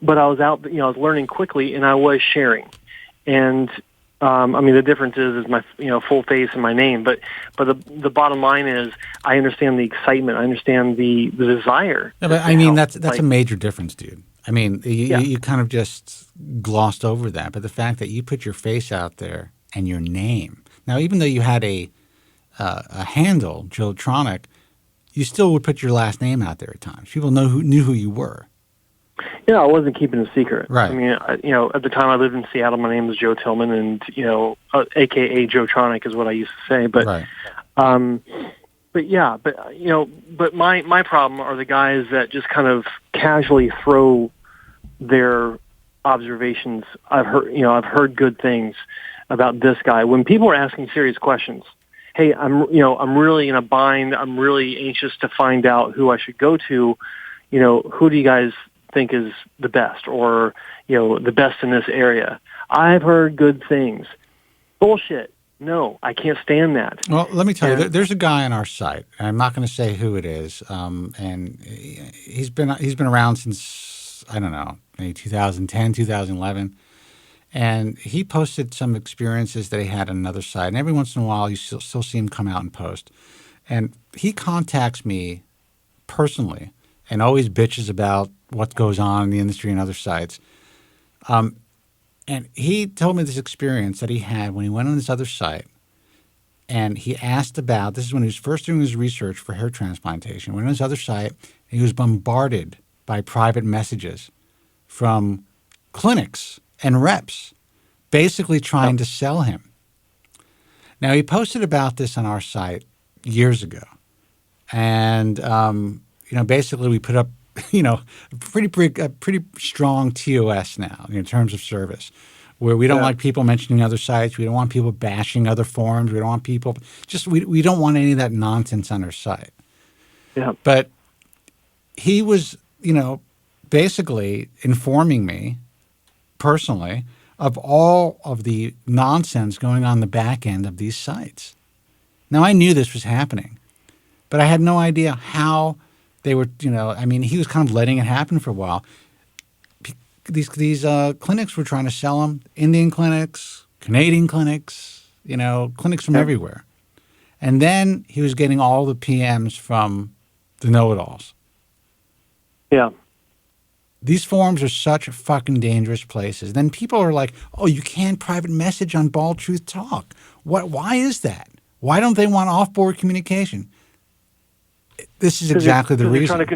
but I was out. You know, I was learning quickly, and I was sharing. And I mean, the difference is my full face and my name. But the bottom line is, I understand the excitement. I understand the desire. Yeah, but I mean, that's a major difference, dude. I mean, you kind of just glossed over that, but the fact that you put your face out there and your name. Now, even though you had a handle, Joe Tronic, you still would put your last name out there at times. People knew who you were. Yeah, I wasn't keeping a secret. Right. I mean, you know, at the time I lived in Seattle, my name was Joe Tillman, and you know, AKA Joe Tronic is what I used to say. But, right. But you know, but my problem are the guys that just kind of casually throw their observations. I've heard good things about this guy. When people are asking serious questions, hey, I'm really in a bind. I'm really anxious to find out who I should go to. You know, who do you guys think is the best, or you know, the best in this area? I've heard good things. Bullshit. No, I can't stand that. Well, let me tell you, there's a guy on our site, and I'm not going to say who it is, and he's been around since, I don't know, maybe 2010, 2011, and he posted some experiences that he had on another site, and every once in a while you still see him come out and post. And he contacts me personally and always bitches about what goes on in the industry and other sites. And he told me this experience that he had when he went on this other site, and he asked about, this is when he was first doing his research for hair transplantation, went on his other site, and he was bombarded by private messages from clinics and reps basically trying to sell him. Now, he posted about this on our site years ago, and you know, basically we put up, you know, a pretty strong TOS now in terms of service, where we don't like people mentioning other sites. We don't want people bashing other forums. We don't want people we don't want any of that nonsense on our site. Yeah. But he was, you know, basically informing me personally of all of the nonsense going on the back end of these sites. Now, I knew this was happening, but I had no idea how they were, you know, I mean, he was kind of letting it happen for a while. These clinics were trying to sell him, Indian clinics, Canadian clinics, you know, clinics from everywhere. And then he was getting all the PMs from the know-it-alls. Yeah. These forums are such fucking dangerous places. Then people are like, oh, you can't private message on Bald Truth Talk. Why is that? Why don't they want off-board communication? This is exactly the reason.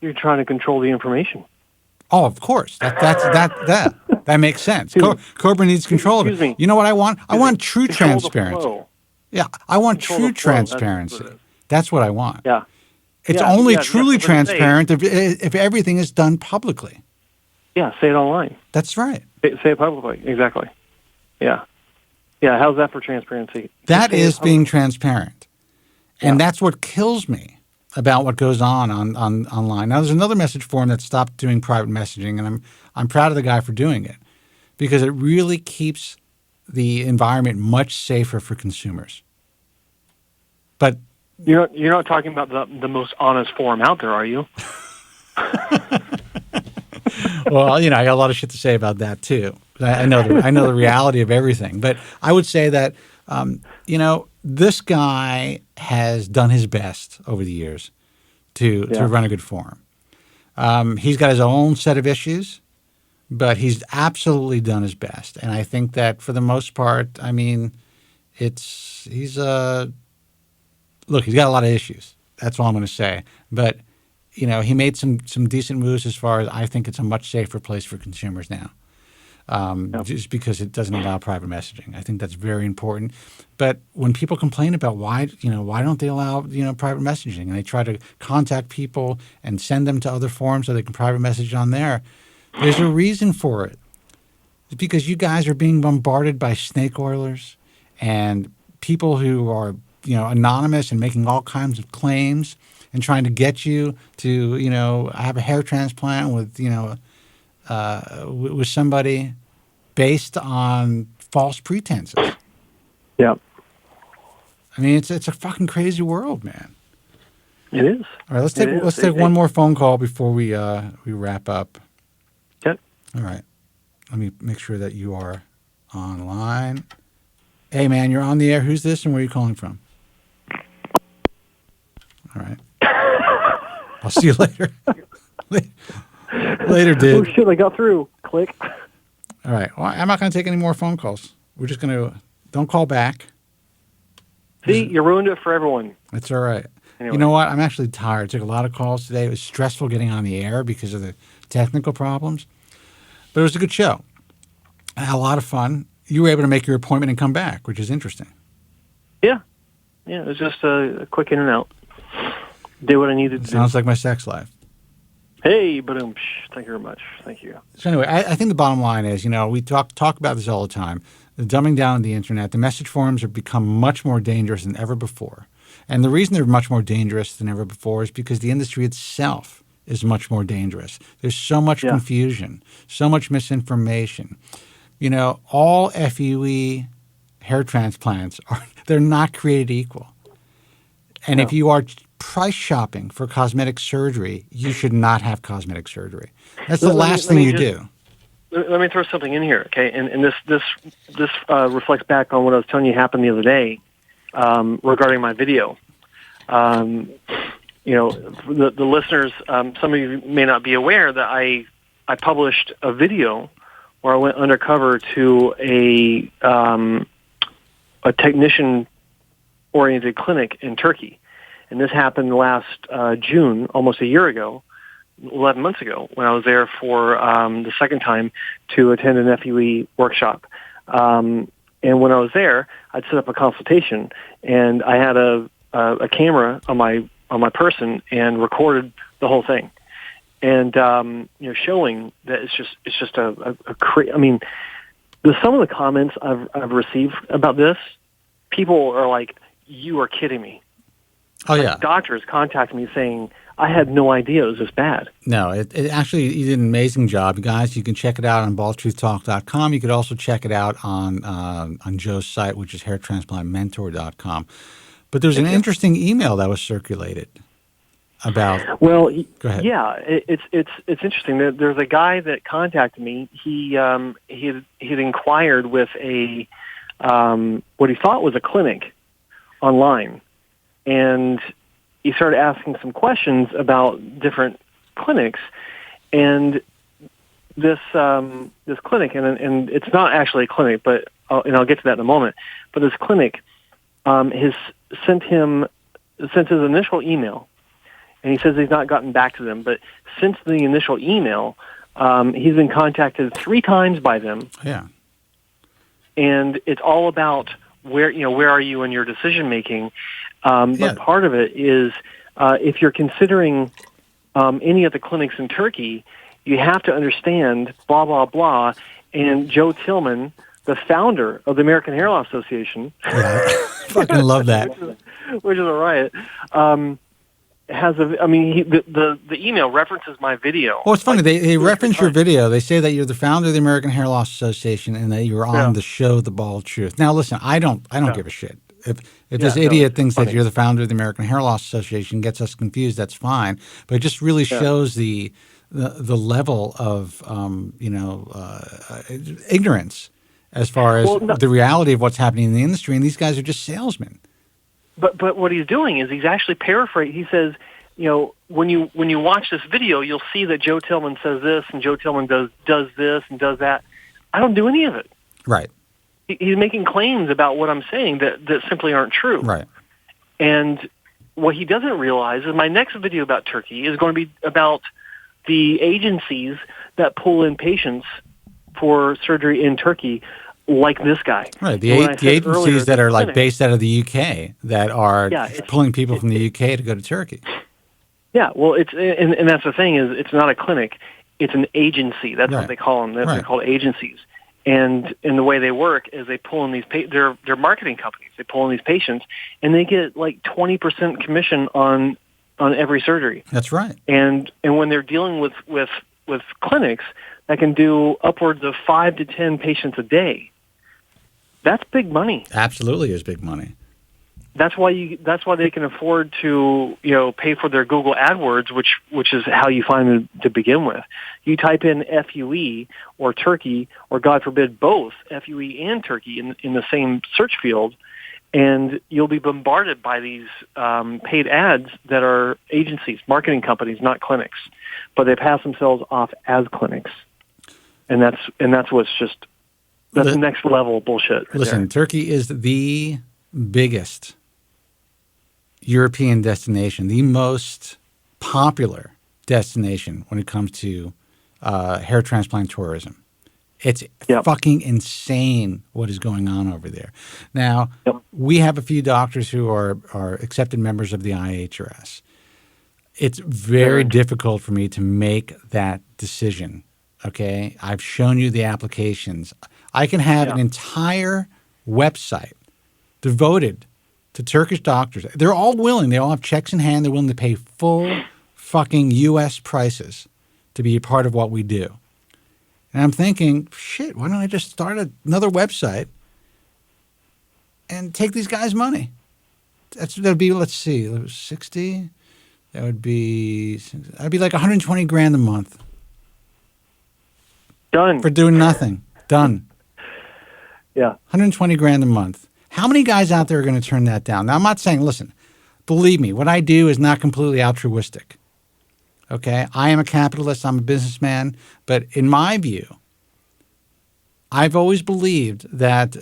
You're trying to control the information. Oh, of course. That makes sense. Kobren needs control of it. You know what I want? I want true transparency. Yeah, I want true transparency. That's what I want. Yeah. It's only truly transparent if everything is done publicly. Yeah, say it online. That's right. Say it publicly. Exactly. Yeah. Yeah, how's that for transparency? That is being transparent. And that's what kills me about what goes on online. Now, there's another message forum that stopped doing private messaging, and I'm proud of the guy for doing it because it really keeps the environment much safer for consumers. But you're not talking about the most honest forum out there, are you? Well, I got a lot of shit to say about that too. I know the reality of everything, but I would say that this guy has done his best over the years to run a good forum. He's got his own set of issues, but he's absolutely done his best, and I think that for the most part, he's got a lot of issues. That's all I'm going to say, but. He made some decent moves as far as I think it's a much safer place for consumers now, just because it doesn't allow private messaging. I think that's very important. But when people complain about why don't they allow private messaging, and they try to contact people and send them to other forums so they can private message on there, there's a reason for it. It's because you guys are being bombarded by snake oilers and people who are anonymous and making all kinds of claims. And trying to get you to, have a hair transplant with somebody based on false pretenses. Yeah. I mean, it's a fucking crazy world, man. It is. All right, let's take one more phone call before we wrap up. Okay. All right. Let me make sure that you are online. Hey, man, you're on the air. Who's this, and where are you calling from? All right. I'll see you later. Later, dude. Oh, shit, I got through. Click. All right. Well, I'm not going to take any more phone calls. We're just going to – don't call back. See, you ruined it for everyone. That's all right. Anyway. You know what? I'm actually tired. I took a lot of calls today. It was stressful getting on the air because of the technical problems. But it was a good show. I had a lot of fun. You were able to make your appointment and come back, which is interesting. Yeah. Yeah, it was just a quick in and out. Did what I needed to do. Sounds like my sex life. Hey, thank you very much. Thank you. So anyway, I think the bottom line is, we talk about this all the time. The dumbing down of the internet, the message forums have become much more dangerous than ever before. And the reason they're much more dangerous than ever before is because the industry itself is much more dangerous. There's so much confusion, so much misinformation. All FUE hair transplants they're not created equal. And if you are price shopping for cosmetic surgery, you should not have cosmetic surgery. That's the last thing you do. Let me throw something in here, okay? And this reflects back on what I was telling you happened the other day regarding my video. The listeners, some of you may not be aware that I published a video where I went undercover to a technician-oriented clinic in Turkey. And this happened last June, almost a year ago, 11 months ago, when I was there for the second time to attend an FUE workshop. And when I was there, I'd set up a consultation, and I had a camera on my person and recorded the whole thing, and showing that it's just a I mean, some of the comments I've received about this, people are like, "You are kidding me." Oh, yeah. Doctors contact me saying, I had no idea it was this bad. No, it actually, you did an amazing job. Guys, you can check it out on baldtruthtalk.com. You could also check it out on Joe's site, which is hairtransplantmentor.com. But there's an interesting email that was circulated about... Well, go ahead. Yeah, it's interesting. There's a guy that contacted me. He had inquired with a what he thought was a clinic online. And he started asking some questions about different clinics, and this clinic, and it's not actually a clinic, but I'll get to that in a moment. But this clinic has sent his initial email, and he says he's not gotten back to them. But since the initial email, he's been contacted 3 times by them. Yeah, and it's all about where are you in your decision making. But part of it is if you're considering any of the clinics in Turkey, you have to understand blah, blah, blah. And Joe Tillman the founder of the American Hair Loss Association, fucking love that, which is a riot, has a. I mean, the email references my video. Well, it's funny. They reference your video. They say that you're the founder of the American Hair Loss Association and that you're on the show, The Bald Truth. Now, listen, I don't give a shit. If this idiot thinks that you're the founder of the American Hair Loss Association, gets us confused, that's fine. But it just really shows the level of ignorance as far as the reality of what's happening in the industry. And these guys are just salesmen. But what he's doing is he's actually paraphrasing. He says, when you watch this video, you'll see that Joe Tillman says this and Joe Tillman does this and does that. I don't do any of it. Right. He's making claims about what I'm saying that simply aren't true. Right. And what he doesn't realize is my next video about Turkey is going to be about the agencies that pull in patients for surgery in Turkey, like this guy. Right. The agencies that are like based out of the UK that are pulling people from the UK to go to Turkey. Yeah. Well, and that's the thing is it's not a clinic. It's an agency. That's what they call them. They're called agencies. And the way they work is they pull in these they're marketing companies. They pull in these patients, and they get like 20% commission on every surgery. That's right. And when they're dealing with clinics that can do upwards of 5 to 10 patients a day, that's big money. Absolutely, is big money. That's why they can afford to pay for their Google AdWords, which is how you find them to begin with. You type in FUE or Turkey, or God forbid both FUE and Turkey in the same search field, and you'll be bombarded by these paid ads that are agencies, marketing companies, not clinics, but they pass themselves off as clinics, and that's what's just the next level bullshit. Listen, Turkey is the biggest European destination, the most popular destination when it comes to hair transplant tourism. It's fucking insane what is going on over there. Now, we have a few doctors who are accepted members of the IHRS. It's very difficult for me to make that decision, okay? I've shown you the applications. I can have an entire website devoted to Turkish doctors. They're all willing. They all have checks in hand. They're willing to pay full fucking U.S. prices to be a part of what we do. And I'm thinking, shit, why don't I just start another website and take these guys' money? That'd be, let's see, 60. That'd be like 120 grand a month. Done. For doing nothing. Done. Yeah. 120 grand a month. How many guys out there are going to turn that down? Now, I'm not saying, listen, believe me, what I do is not completely altruistic. Okay? I am a capitalist. I'm a businessman. But in my view, I've always believed that,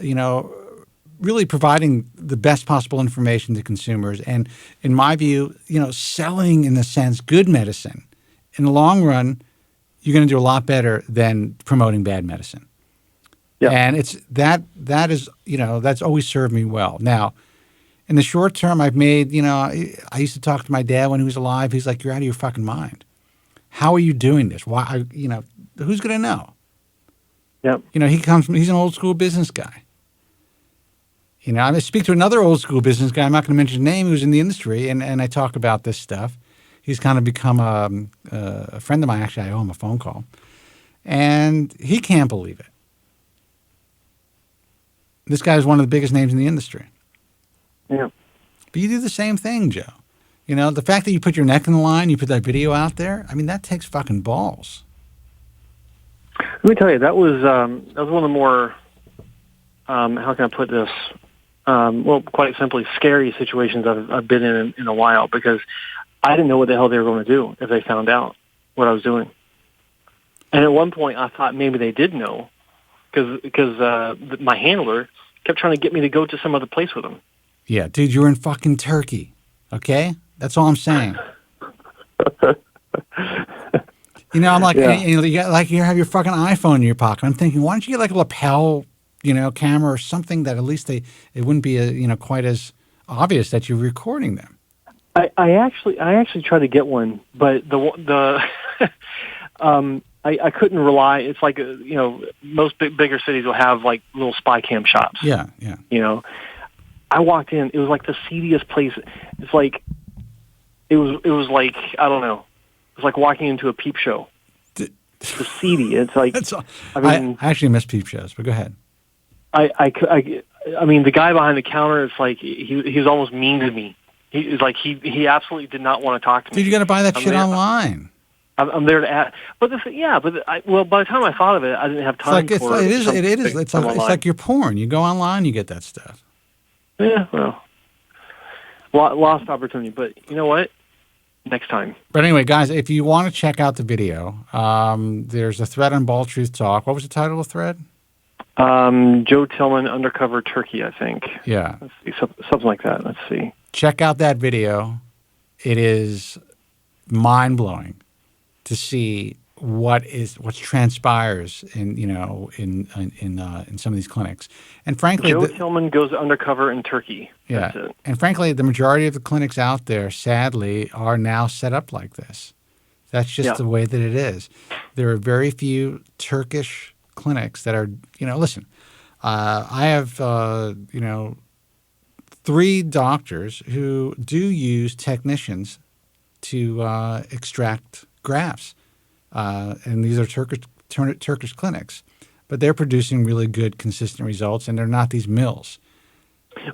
really providing the best possible information to consumers and, in my view, selling, in a sense, good medicine. In the long run, you're going to do a lot better than promoting bad medicine. Yeah. And it's that is, that's always served me well. Now, in the short term, I've made, I used to talk to my dad when he was alive. He's like, you're out of your fucking mind. How are you doing this? Why, who's going to know? Yep. He's an old school business guy. I speak to another old school business guy. I'm not going to mention his name, who's in the industry, and I talk about this stuff. He's kind of become a friend of mine. Actually, I owe him a phone call. And he can't believe it. This guy is one of the biggest names in the industry. Yeah. But you do the same thing, Joe. The fact that you put your neck in the line, you put that video out there, I mean, that takes fucking balls. Let me tell you, that was one of the more, how can I put this, quite simply, scary situations I've been in a while, because I didn't know what the hell they were going to do if they found out what I was doing. And at one point, I thought maybe they did know, because my handler kept trying to get me to go to some other place with him. Yeah, dude, you're in fucking Turkey, okay? That's all I'm saying. I'm like, you have your fucking iPhone in your pocket. I'm thinking, why don't you get like a lapel, camera or something that at least it wouldn't be, quite as obvious that you're recording them. I actually tried to get one, but the I couldn't rely. It's like, most bigger cities will have like little spy cam shops. Yeah. I walked in. It was like the seediest place. It's like, it was like, I don't know. It was like walking into a peep show. It's seedy. It's like, I actually miss peep shows, but go ahead. I mean, the guy behind the counter, it's like he was almost mean to me. He absolutely did not want to talk to me. Dude, you got to buy that shit online. I'm there to add, but by the time I thought of it, I didn't have time for it. It's like your porn. You go online, you get that stuff. Yeah, well, lost opportunity. But you know what? Next time. But anyway, guys, if you want to check out the video, there's a thread on Bald Truth Talk. What was the title of the thread? Joe Tillman, Undercover Turkey, I think. Yeah. Let's see, something like that. Let's see. Check out that video. It is mind-blowing to see what transpires in some of these clinics. And frankly, Joe Tillman goes undercover in Turkey. Yeah. That's it. And frankly, the majority of the clinics out there, sadly, are now set up like this. That's just the way that it is. There are very few Turkish clinics that are, listen, I have, 3 doctors who do use technicians to extract grafts. And these are Turkish clinics. But they're producing really good, consistent results, and they're not these mills.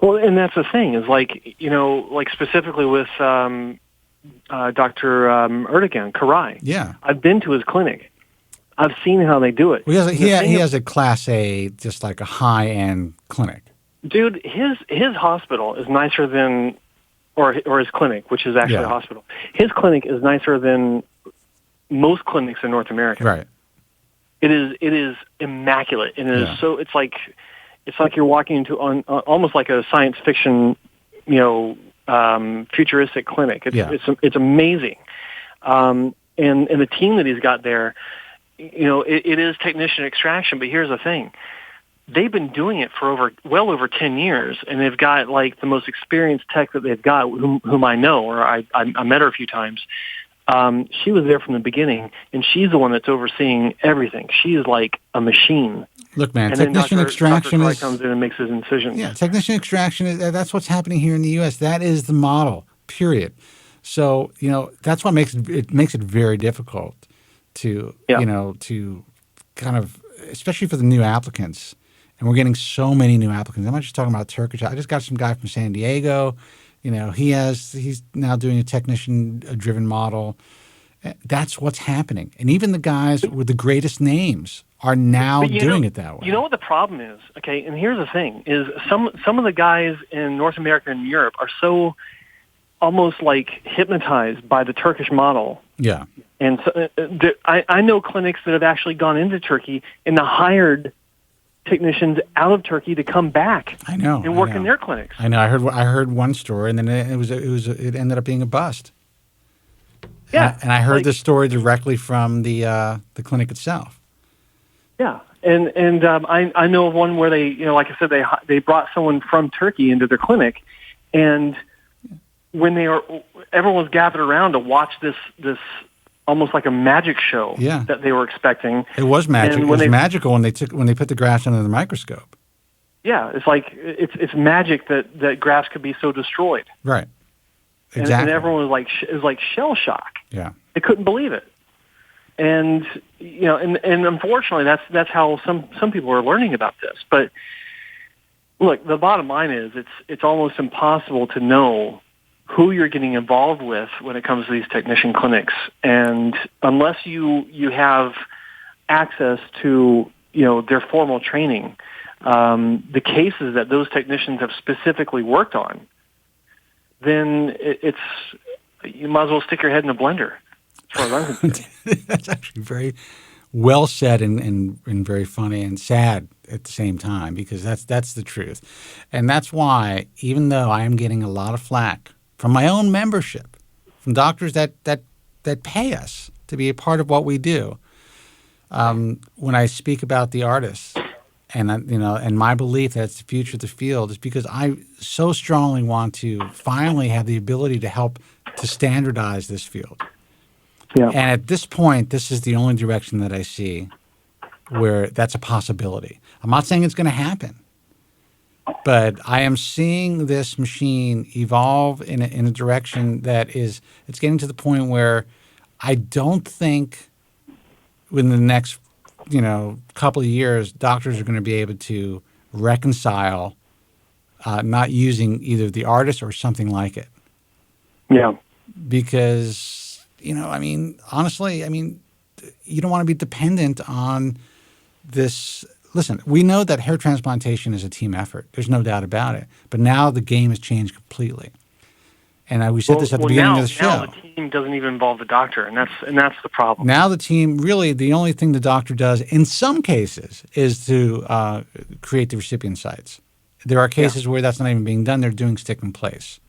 Well, and that's the thing, is like specifically with Dr. Erdogan, Karay. Yeah. I've been to his clinic. I've seen how they do it. Well, he has a Class A, just like a high-end clinic. Dude, his hospital is nicer than, or his clinic, which is actually a hospital. His clinic is nicer than most clinics in North America. Right. It is immaculate, and it is so. It's like you're walking into almost like a science fiction, futuristic clinic. It's amazing, and the team that he's got there, it is technician extraction. But here's the thing: they've been doing it for well over 10 years, and they've got like the most experienced tech that they've got, whom I know, or I met her a few times. She was there from the beginning, and she's the one that's overseeing everything. She is like a machine. Look, man, and technician extraction Dr. comes in and makes his incisions. Yeah, technician extraction, that's what's happening here in the U.S. That is the model, period. So, that's what makes it very difficult to, to kind of, especially for the new applicants. And we're getting so many new applicants. I'm not just talking about Turkish. I just got some guy from San Diego. He's now doing a technician-driven model. That's what's happening. And even the guys with the greatest names are now doing it that way. You know what the problem is? Okay, and here's the thing, is some of the guys in North America and Europe are so almost like hypnotized by the Turkish model. Yeah. And so, I know clinics that have actually gone into Turkey and hired technicians out of Turkey to come back. I know, and work in their clinics. I know. I heard one story, and then it ended up being a bust. Yeah, and I heard this story directly from the clinic itself. Yeah, and I know of one where they, like I said, they brought someone from Turkey into their clinic, and when everyone was gathered around to watch this almost like a magic show that they were expecting. It was magic. It was magical when they put the grafts under the microscope. Yeah, it's like it's magic that grafts could be so destroyed. Right. Exactly. And everyone was like shell shock. Yeah. They couldn't believe it. And and unfortunately that's how some people are learning about this. But look, the bottom line is it's almost impossible to know who you're getting involved with when it comes to these technician clinics. And unless you have access to, their formal training, the cases that those technicians have specifically worked on, then you might as well stick your head in a blender, as far as I'm concerned. That's actually very well said and very funny and sad at the same time, because that's the truth. And that's why, even though I am getting a lot of flack from my own membership, from doctors that pay us to be a part of what we do, when I speak about the artists and my belief that it's the future of the field, is because I so strongly want to finally have the ability to help to standardize this field. Yeah. And at this point, this is the only direction that I see where that's a possibility. I'm not saying it's going to happen, but I am seeing this machine evolve in a direction that it's getting to the point where I don't think within the next, couple of years, doctors are going to be able to reconcile not using either the artist or something like it. Yeah. Because, honestly, you don't want to be dependent on this. Listen, we know that hair transplantation is a team effort. There's no doubt about it. But now the game has changed completely. And we said this at the beginning of the show. Now the team doesn't even involve the doctor, and that's the problem. Now the team, really, the only thing the doctor does in some cases is to create the recipient sites. There are cases where that's not even being done. They're doing stick in place.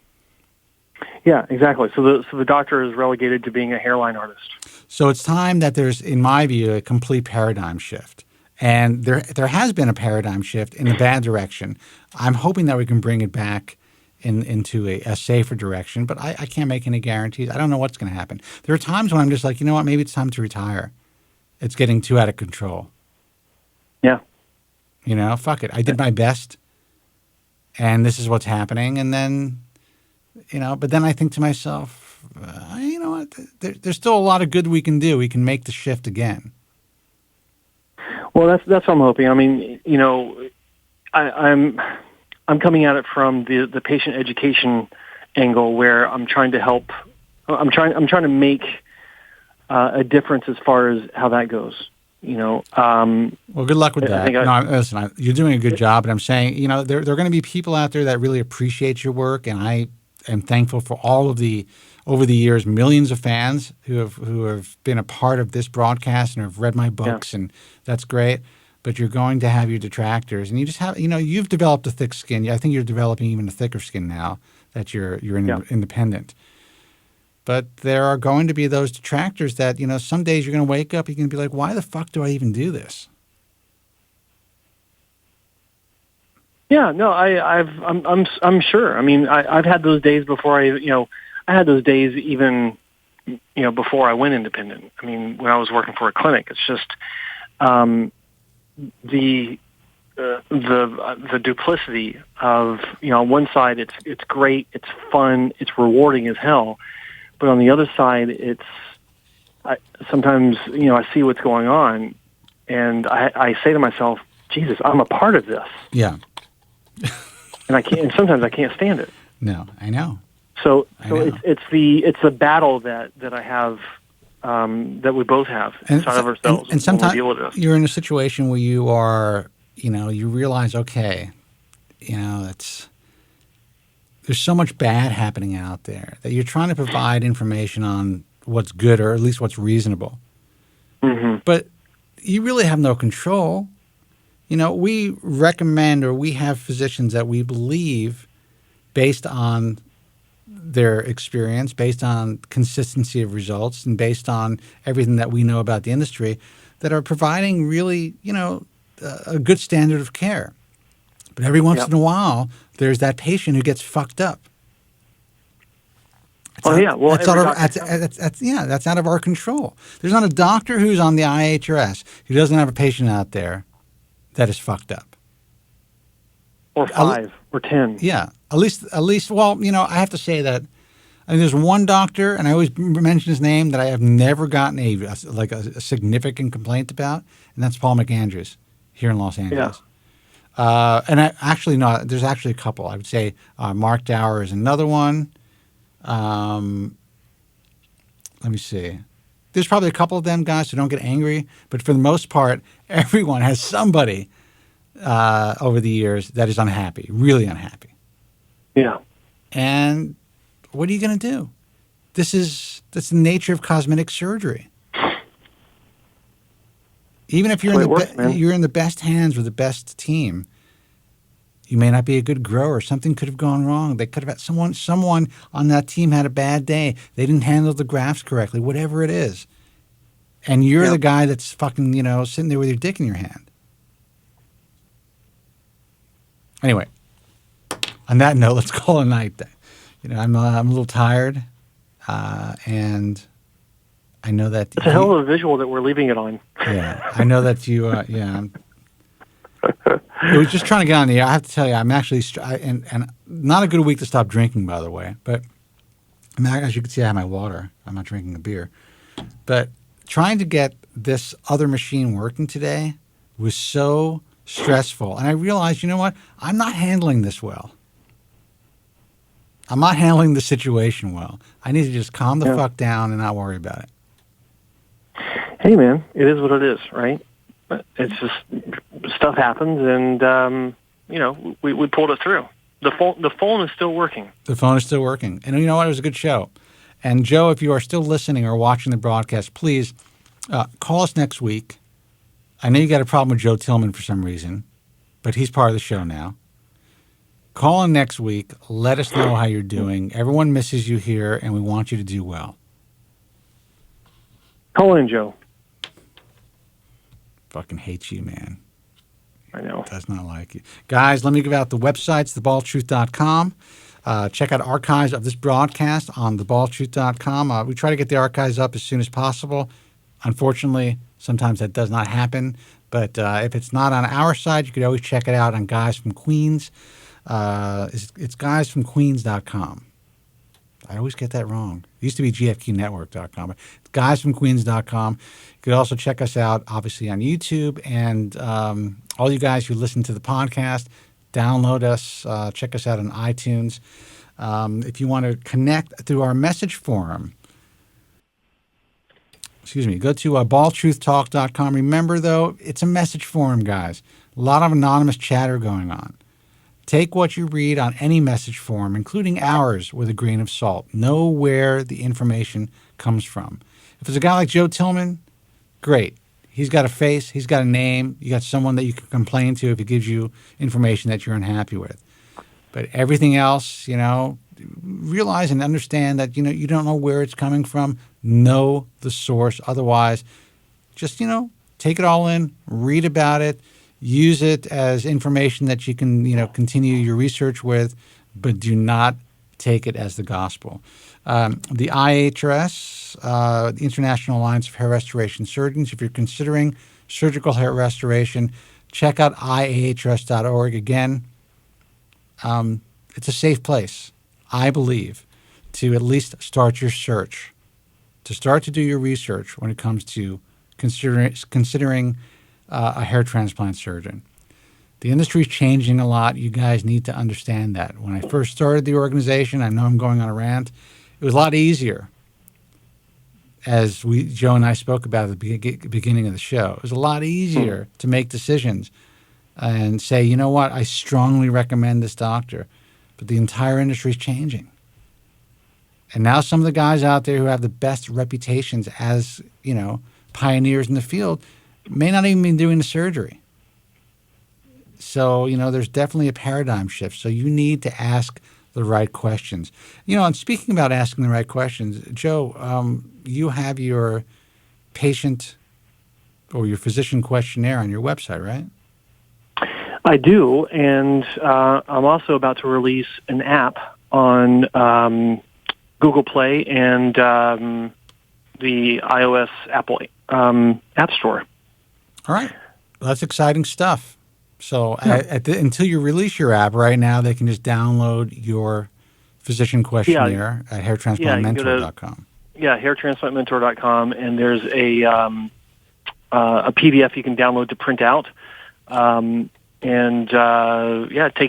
Yeah, exactly. So the doctor is relegated to being a hairline artist. So it's time that there's, in my view, a complete paradigm shift. And there has been a paradigm shift in the bad direction. I'm hoping that we can bring it back into a safer direction, but I can't make any guarantees. I don't know what's going to happen. There are times when I'm just like, you know what, maybe it's time to retire. It's getting too out of control. Yeah. Fuck it. I did my best, and this is what's happening. And then, but then I think to myself, you know what, there's still a lot of good we can do. We can make the shift again. Well, that's what I'm hoping. I'm coming at it from the patient education angle, where I'm trying to help. I'm trying to make a difference as far as how that goes. Well, good luck with that. Listen, you're doing a good job, and I'm saying, there are going to be people out there that really appreciate your work, and I am thankful for all of the, over the years, millions of fans who have been a part of this broadcast and have read my books, and that's great. But you're going to have your detractors, and you just have, you've developed a thick skin. I think you're developing even a thicker skin now that you're independent. But there are going to be those detractors that, some days you're going to wake up, you're going to be like, why the fuck do I even do this? Yeah, no, I'm sure. I've had those days before I had those days even, before I went independent. When I was working for a clinic, it's just, the duplicity of, on one side it's great, it's fun, it's rewarding as hell, but on the other side sometimes I see what's going on, and I say to myself, Jesus, I'm a part of this. Yeah. and sometimes I can't stand it. No, I know. So it's the battle that I have, that we both have inside of ourselves. And sometimes you're in a situation where you are, you realize, okay, there's so much bad happening out there that you're trying to provide information on what's good, or at least what's reasonable. Mm-hmm. But you really have no control. We recommend, or we have physicians that we believe, based on their experience, based on consistency of results, and based on everything that we know about the industry, that are providing really, a good standard of care. But every once in a while, there's that patient who gets fucked up. That's out of our control. There's not a doctor who's on the IHRS who doesn't have a patient out there that is fucked up. Or 5 or 10. Yeah. At least, well, I have to say that there's one doctor, and I always mention his name, that I have never gotten a significant complaint about, and that's Paul McAndrews here in Los Angeles. Yeah. There's actually a couple. I would say Mark Dower is another one. Let me see. There's probably a couple of them guys, so don't get angry. But for the most part, everyone has somebody over the years that is unhappy, really unhappy. Yeah. And what are you going to do? That's the nature of cosmetic surgery. Even if you're in the best hands with the best team, you may not be a good grower. Something could have gone wrong. They could have had someone on that team had a bad day. They didn't handle the grafts correctly, whatever it is. And you're the guy that's fucking, sitting there with your dick in your hand. Anyway, on that note, let's call it a night. I'm a little tired, and I know that. It's a hell of a visual that we're leaving it on. Yeah, I know that you. I was just trying to get on the air. I have to tell you, I'm actually and not a good week to stop drinking, by the way. But as you can see, I have my water. I'm not drinking a beer. But trying to get this other machine working today was so stressful, and I realized, you know what? I'm not handling this well. I'm not handling the situation well. I need to just calm the fuck down and not worry about it. Hey, man, it is what it is, right? It's just stuff happens, and we pulled it through. The phone is still working. The phone is still working, and you know what? It was a good show. And Joe, if you are still listening or watching the broadcast, please call us next week. I know you got a problem with Joe Tillman for some reason, but he's part of the show now. Call in next week. Let us know how you're doing. Everyone misses you here, and we want you to do well. Call in, Joe. Fucking hate you, man. I know. Does not like you. Guys, let me give out the websites, thebaldtruth.com. Check out archives of this broadcast on thebaldtruth.com. We try to get the archives up as soon as possible. Unfortunately, sometimes that does not happen. But if it's not on our side, you could always check it out on Guys from Queens. It's guysfromqueens.com. I always get that wrong. It used to be gfqnetwork.com. But it's guysfromqueens.com. You could also check us out, obviously, on YouTube. And all you guys who listen to the podcast, download us. Check us out on iTunes. If you want to connect through our message forum, go to baldtruthtalk.com. Remember, though, it's a message forum, guys. A lot of anonymous chatter going on. Take what you read on any message forum, including ours, with a grain of salt. Know where the information comes from. If it's a guy like Joe Tillman, great. He's got a face. He's got a name. You got someone that you can complain to if he gives you information that you're unhappy with. But everything else, realize and understand that, you don't know where it's coming from. Know the source. Otherwise, just, take it all in, read about it. Use it as information that you can, continue your research with, but do not take it as the gospel. The IHRS, the International Alliance of Hair Restoration Surgeons, if you're considering surgical hair restoration, check out ihrs.org. Again, it's a safe place, I believe, to at least start your search, to start to do your research when it comes to considering a hair transplant surgeon. The industry is changing a lot. You guys need to understand that. When I first started the organization, I know I'm going on a rant, it was a lot easier. As Joe and I spoke about at the beginning of the show, it was a lot easier to make decisions and say, you know what, I strongly recommend this doctor. But the entire industry is changing. And now some of the guys out there who have the best reputations as, pioneers in the field may not even be doing the surgery. So, there's definitely a paradigm shift. So you need to ask the right questions. And speaking about asking the right questions, Joe, you have your patient or your physician questionnaire on your website, right? I do, and I'm also about to release an app on Google Play and the iOS Apple App Store. All right. Well, that's exciting stuff. So until you release your app right now, they can just download your physician questionnaire at hairtransplantmentor.com. Hairtransplantmentor.com, and there's a PDF you can download to print out. Take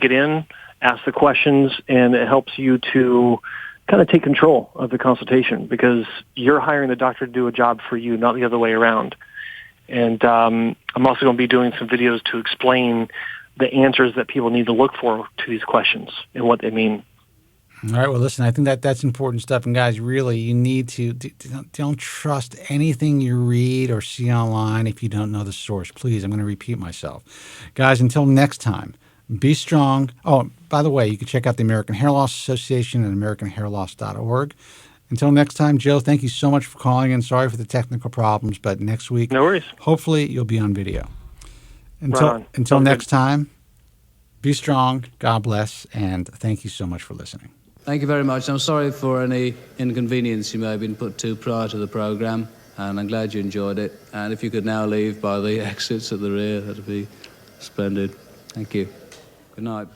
it in, ask the questions, and it helps you to kind of take control of the consultation because you're hiring the doctor to do a job for you, not the other way around. And I'm also going to be doing some videos to explain the answers that people need to look for to these questions and what they mean. All right. Well, listen, I think that's important stuff. And guys, really, you need to don't trust anything you read or see online if you don't know the source. Please, I'm going to repeat myself. Guys, until next time, be strong. Oh, by the way, you can check out the American Hair Loss Association at AmericanHairLoss.org. Until next time, Joe, thank you so much for calling in. Sorry for the technical problems, but next week, no worries. Hopefully you'll be on video. Until next time, be strong, God bless, and thank you so much for listening. Thank you very much. I'm sorry for any inconvenience you may have been put to prior to the program. and I'm glad you enjoyed it. And if you could now leave by the exits at the rear, that'd be splendid. Thank you. Good night.